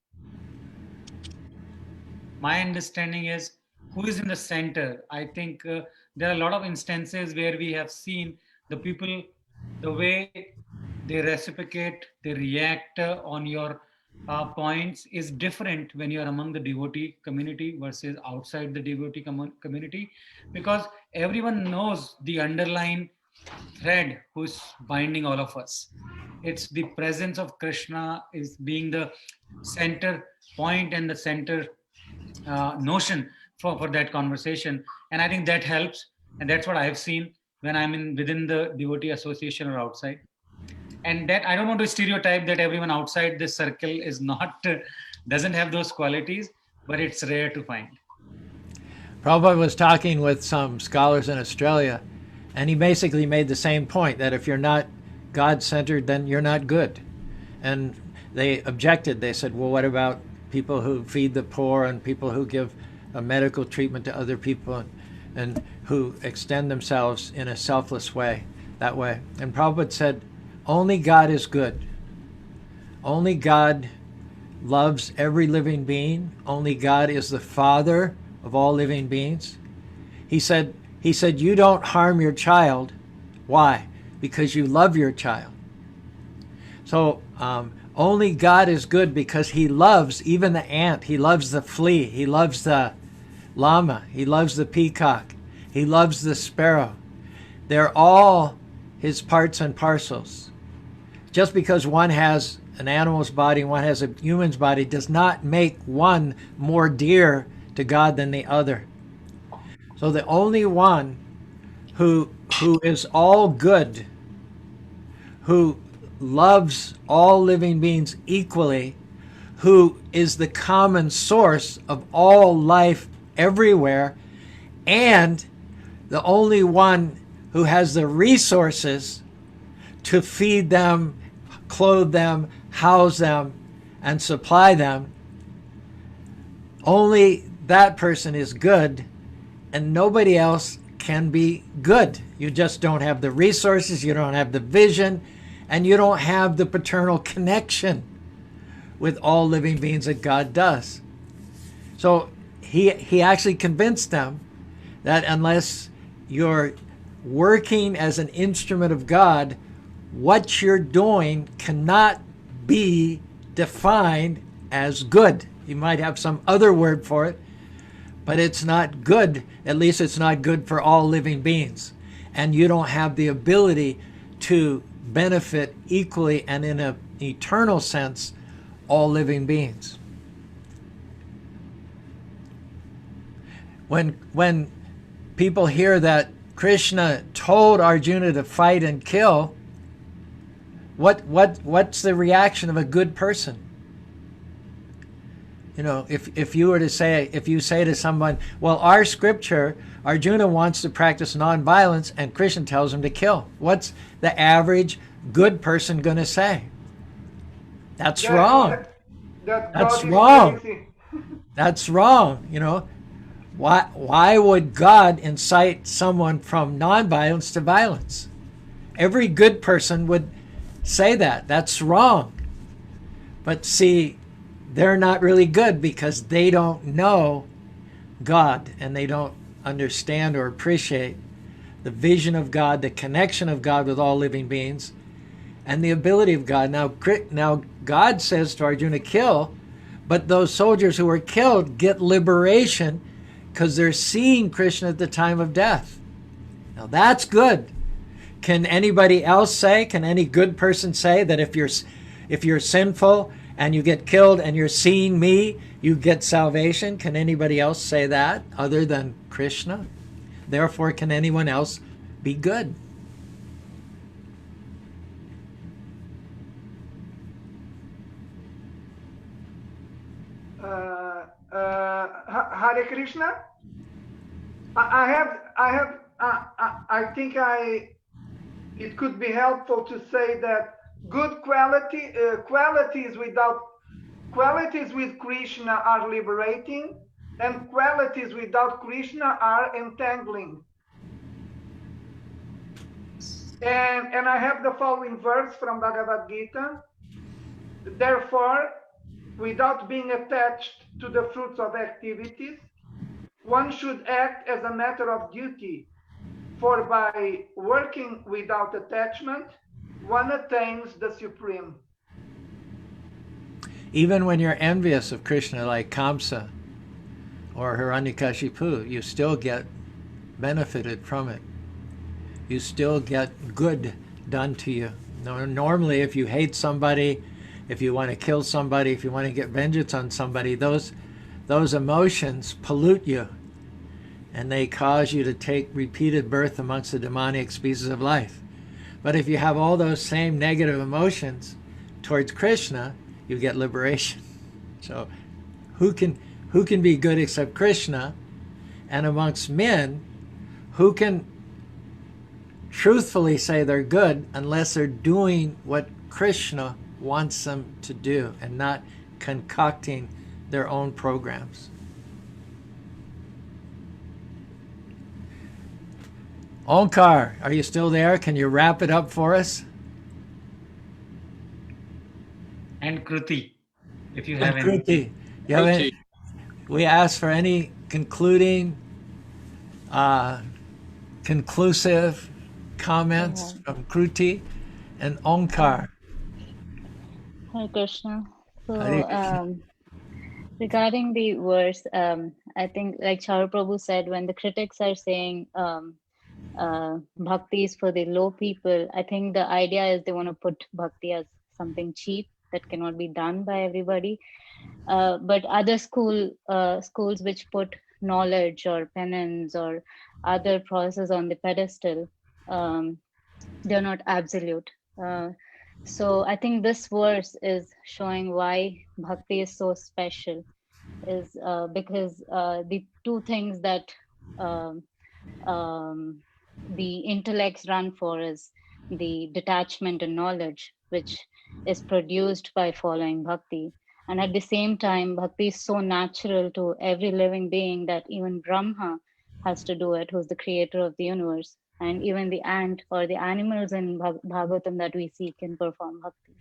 my understanding is who is in the center. I think there are a lot of instances where we have seen the people, the way they reciprocate, they react on your points is different when you're among the devotee community versus outside the devotee community, because everyone knows the underlying thread who's binding all of us. It's the presence of Krishna is being the center point and the center notion for that conversation. And I think that helps. And that's what I've seen when I'm within the devotee association or outside. And that I don't want to stereotype that everyone outside this circle is not, doesn't have those qualities, but it's rare to find. Prabhupada was talking with some scholars in Australia, and he basically made the same point, that if you're not God-centered, then you're not good. And they objected. They said, well, what about people who feed the poor and people who give a medical treatment to other people and who extend themselves in a selfless way, that way? And Prabhupada said, only God is good. Only God loves every living being. Only God is the Father of all living beings. He said, you don't harm your child. Why? Because you love your child. So only God is good because he loves even the ant. He loves the flea. He loves the llama. He loves the peacock. He loves the sparrow. They're all his parts and parcels. Just because one has an animal's body and one has a human's body does not make one more dear to God than the other. So the only one who is all good, who loves all living beings equally, who is the common source of all life everywhere, and the only one who has the resources to feed them, clothe them, house them, and supply them, only that person is good, and nobody else can be good. You just don't have the resources, you don't have the vision, and you don't have the paternal connection with all living beings that God does. So he actually convinced them that unless you're working as an instrument of God, what you're doing cannot be defined as good. You might have some other word for it, but it's not good. At least it's not good for all living beings. And you don't have the ability to benefit equally and in an eternal sense all living beings. When people hear that Krishna told Arjuna to fight and kill, what's the reaction of a good person? You know, if you say to someone, well, our scripture, Arjuna wants to practice nonviolence and Krishna tells him to kill. What's the average good person going to say? That's wrong. That's wrong. That's wrong. You know, why would God incite someone from nonviolence to violence? Every good person would say that. That's wrong. But see, they're not really good because they don't know God and they don't understand or appreciate the vision of God, the connection of God with all living beings, and the ability of God. Now God says to Arjuna, kill, but those soldiers who were killed get liberation because they're seeing Krishna at the time of death. Now that's good. Can anybody else say, can any good person say that if you're sinful and you get killed and you're seeing me, you get salvation? Can anybody else say that other than Krishna? Therefore, can anyone else be good? Hare Krishna. I think it could be helpful to say that good qualities with Krishna are liberating, and qualities without Krishna are entangling. And I have the following verse from Bhagavad Gita. Therefore, without being attached to the fruits of activities, one should act as a matter of duty, for by working without attachment, one attains the Supreme. Even when you're envious of Krishna, like Kamsa or Hiranyakashipu, you still get benefited from it. You still get good done to you. Normally, if you hate somebody, if you want to kill somebody, if you want to get vengeance on somebody, those emotions pollute you, and they cause you to take repeated birth amongst the demonic species of life. But if you have all those same negative emotions towards Krishna, you get liberation. So who can be good except Krishna? And amongst men, who can truthfully say they're good unless they're doing what Krishna wants them to do and not concocting their own programs? Onkar, are you still there? Can you wrap it up for us? And Kruti, if you have any. Kruti, you have any, we ask for any concluding, conclusive comments from Kruti and Onkar. Hare Krishna. So, Hare Krishna. regarding the verse, I think, like Charu Prabhu said, when the critics are saying bhakti is for the low people, I think the idea is they want to put bhakti as something cheap that cannot be done by everybody. But other schools which put knowledge or penance or other process on the pedestal, they're not absolute. So I think this verse is showing why bhakti is so special, is because the two things that the intellects run for is the detachment and knowledge, which is produced by following bhakti. And at the same time, bhakti is so natural to every living being that even Brahma has to do it, who's the creator of the universe. And even the ant or the animals in Bhagavatam that we see can perform bhakti.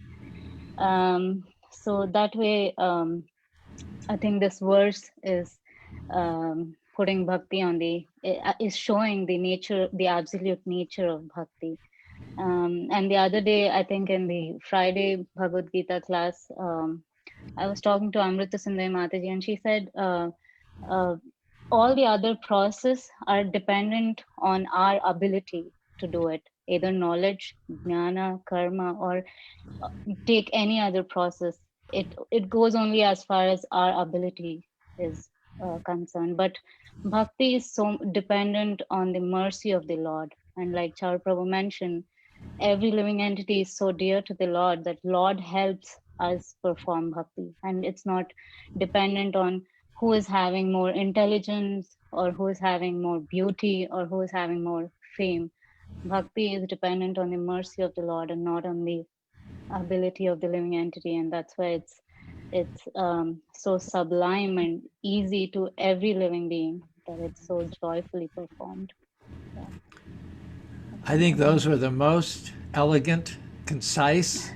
So that way, I think this verse is putting bhakti on is showing the nature, the absolute nature of bhakti. And the other day, I think in the Friday Bhagavad Gita class, I was talking to Amrita Sundari Mataji, and she said, all the other process are dependent on our ability to do it, either knowledge, jnana, karma, or take any other process. It goes only as far as our ability is concerned. But bhakti is so dependent on the mercy of the Lord. And like Charu Prabhu mentioned, every living entity is so dear to the Lord that Lord helps us perform bhakti. And it's not dependent on who is having more intelligence or who is having more beauty or who is having more fame. Bhakti is dependent on the mercy of the Lord and not on the ability of the living entity. And that's why it's so sublime and easy to every living being that it's so joyfully performed. Yeah. I think those were the most elegant, concise,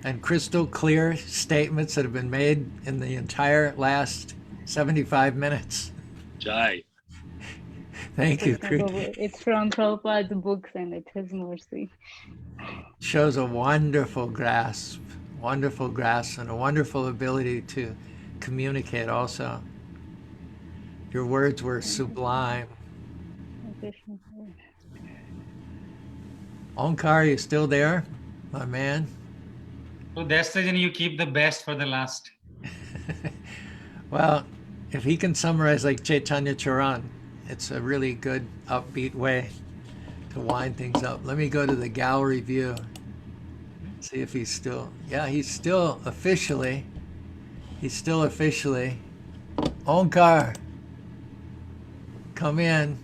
and crystal clear statements that have been made in the entire last 75 minutes. Jai. Thank you. It's from Prabhupada's books, and it's his mercy. Shows a wonderful grasp, and a wonderful ability to communicate also. Your words were sublime. Krishna. Onkar, you still there, my man? So that's the reason you keep the best for the last. Well, if he can summarize like Chaitanya Charan, it's a really good upbeat way to wind things up. Let me go to the gallery view. See if he's still, yeah, he's still officially. Onkar, come in.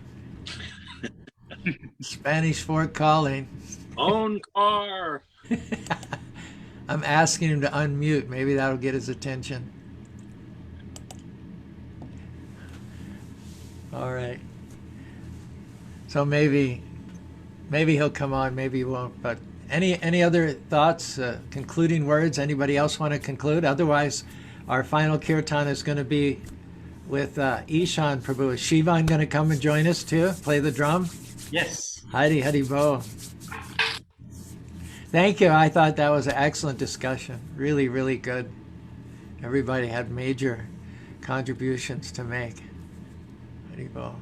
Spanish Fork calling. Onkar. I'm asking him to unmute. Maybe that'll get his attention. All right. So maybe he'll come on, maybe he won't. But any other thoughts, concluding words? Anybody else want to conclude? Otherwise, our final kirtan is going to be with Ishan Prabhu. Is Shivan going to come and join us too? Play the drum? Yes. Hari Bo. Thank you. I thought that was an excellent discussion. Really, really good. Everybody had major contributions to make. Hari Bo.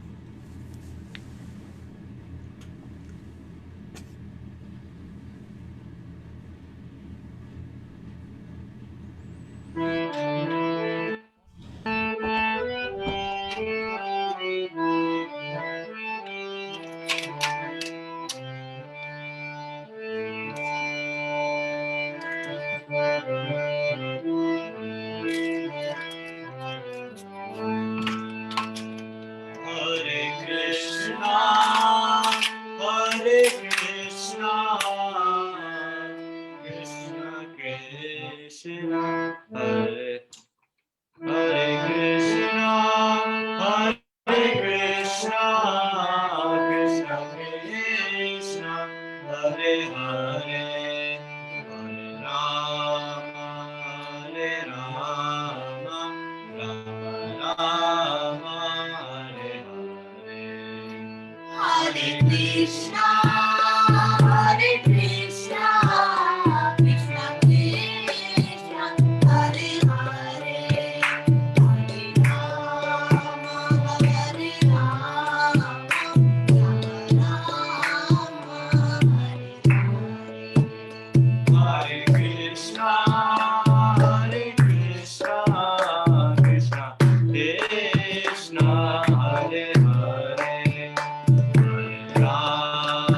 Krishna, Hare Hare, Hare Rama.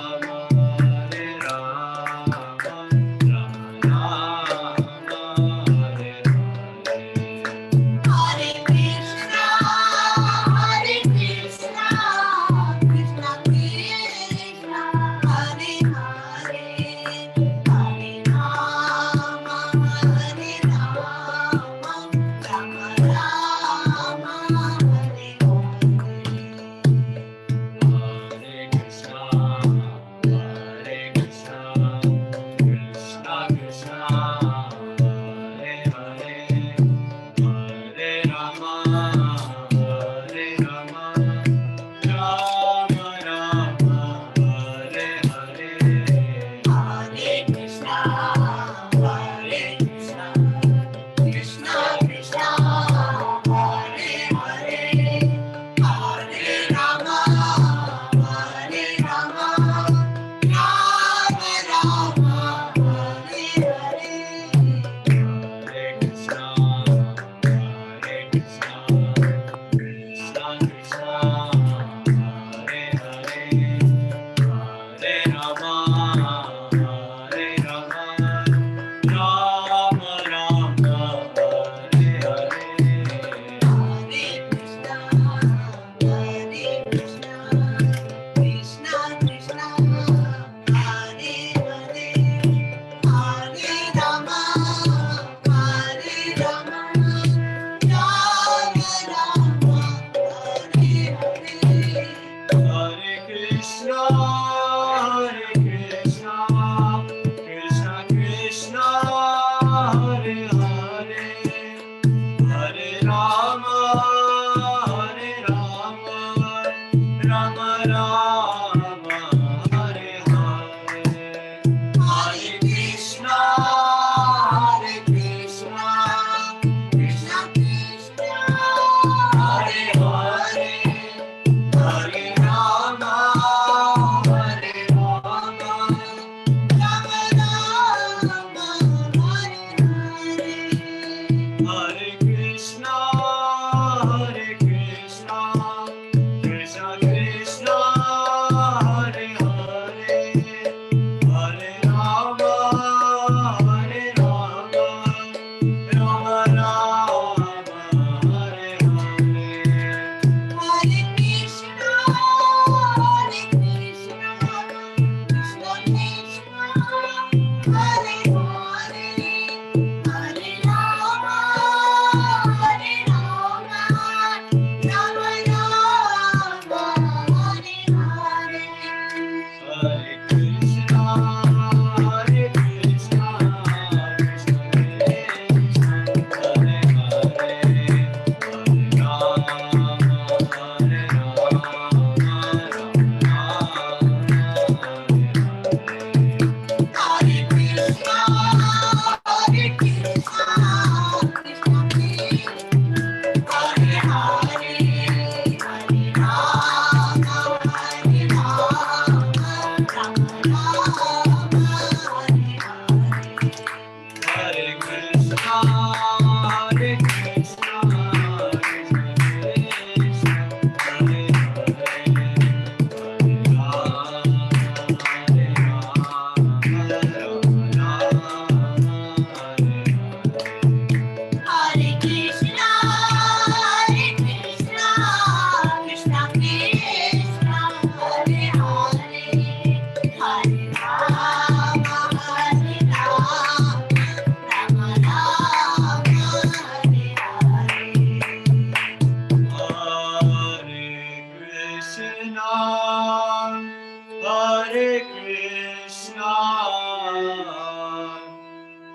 Krishna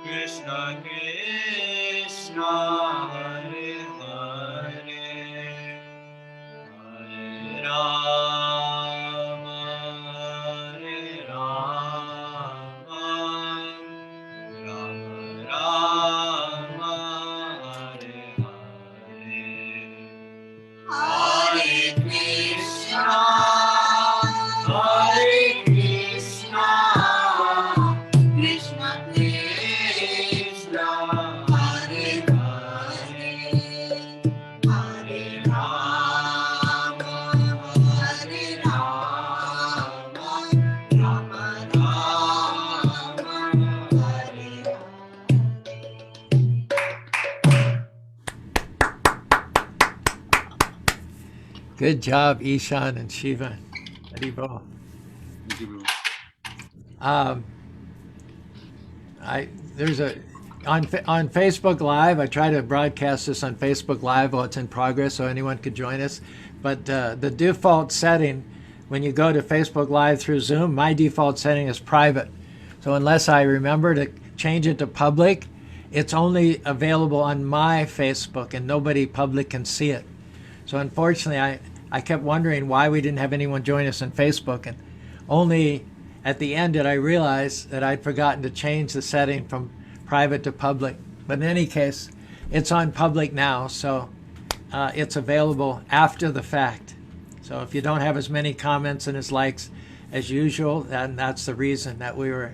Krishna, Hare Hare, Hare Rama, Hare Rama, Rama Rama, Hare Hare, Hare Krishna, Hare Krishna, Krishna Krishna, Hare Hare, Hare Rama, Hare Rama, Rama Rama, Hare Good job, Ishan and Shiva. Haribo. Thank you, bro. There's a on Facebook Live. I try to broadcast this on Facebook Live while it's in progress, so anyone could join us. But the default setting, when you go to Facebook Live through Zoom, my default setting is private. So unless I remember to change it to public, it's only available on my Facebook, and nobody public can see it. So unfortunately, I kept wondering why we didn't have anyone join us on Facebook, and only at the end did I realize that I'd forgotten to change the setting from private to public. But in any case, it's on public now, so it's available after the fact. So if you don't have as many comments and as likes as usual, then that's the reason that we were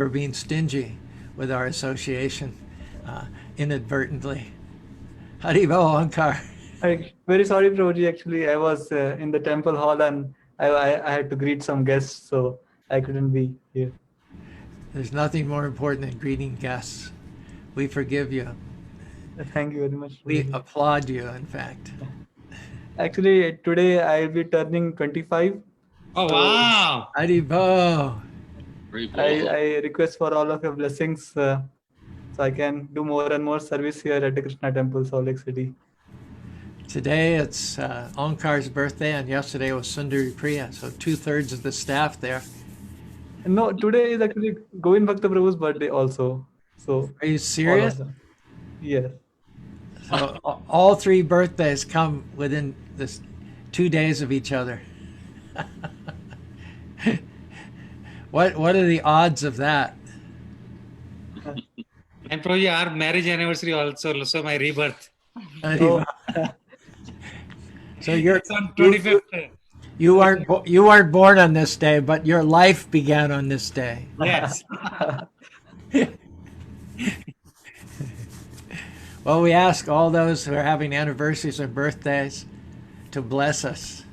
being stingy with our association inadvertently. Haribo, Ankar. Very sorry, Prabhuji. Actually, I was in the temple hall and I had to greet some guests, so I couldn't be here. There's nothing more important than greeting guests. We forgive you. Thank you very much. We applaud you, in fact. Actually, today I'll be turning 25. Oh, wow. Haribo. I request for all of your blessings so I can do more and more service here at the Krishna Temple, Salt Lake City. Today it's Onkar's birthday, and yesterday was Sundari Priya, so 2/3 of the staff there. No, today is actually Govind Bhakta Prabhu's birthday also. So are you serious? Yes. So all three birthdays come within this 2 days of each other. What are the odds of that? And probably our marriage anniversary also my rebirth. Oh. So it's on 25th. You weren't born on this day, but your life began on this day. Yes. Well, we ask all those who are having anniversaries or birthdays to bless us,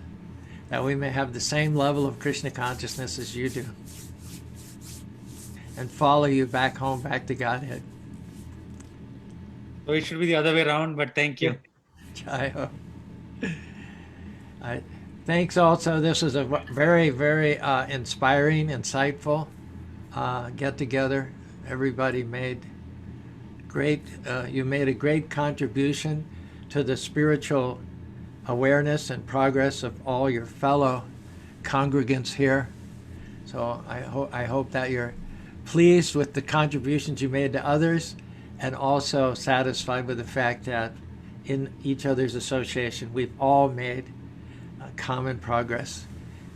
that we may have the same level of Krishna consciousness as you do, and follow you back home, back to Godhead. So it should be the other way around, but thank you. Jai Ho. Thanks also. This is a very, very inspiring, insightful get-together. Everybody made you made a great contribution to the spiritual awareness and progress of all your fellow congregants here. So I hope that you're pleased with the contributions you made to others, and also satisfied with the fact that in each other's association, we've all made common progress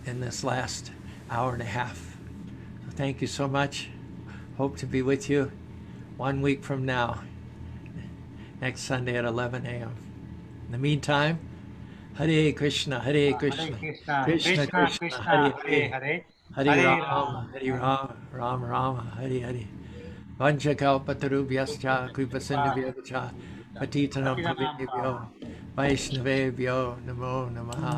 in this last hour and a half. So thank you so much. Hope to be with you 1 week from now, next Sunday at 11 a.m. In the meantime, Hare Krishna, Hare Krishna, Krishna Krishna, Hare Hare, Hare Rama, Hare Rama, Rama Rama, Hare Hare. Vanchakalpatarubhyascha kripasindhubhyascha patitanam pavinebhyo Vaishnavebhyo namo namaha.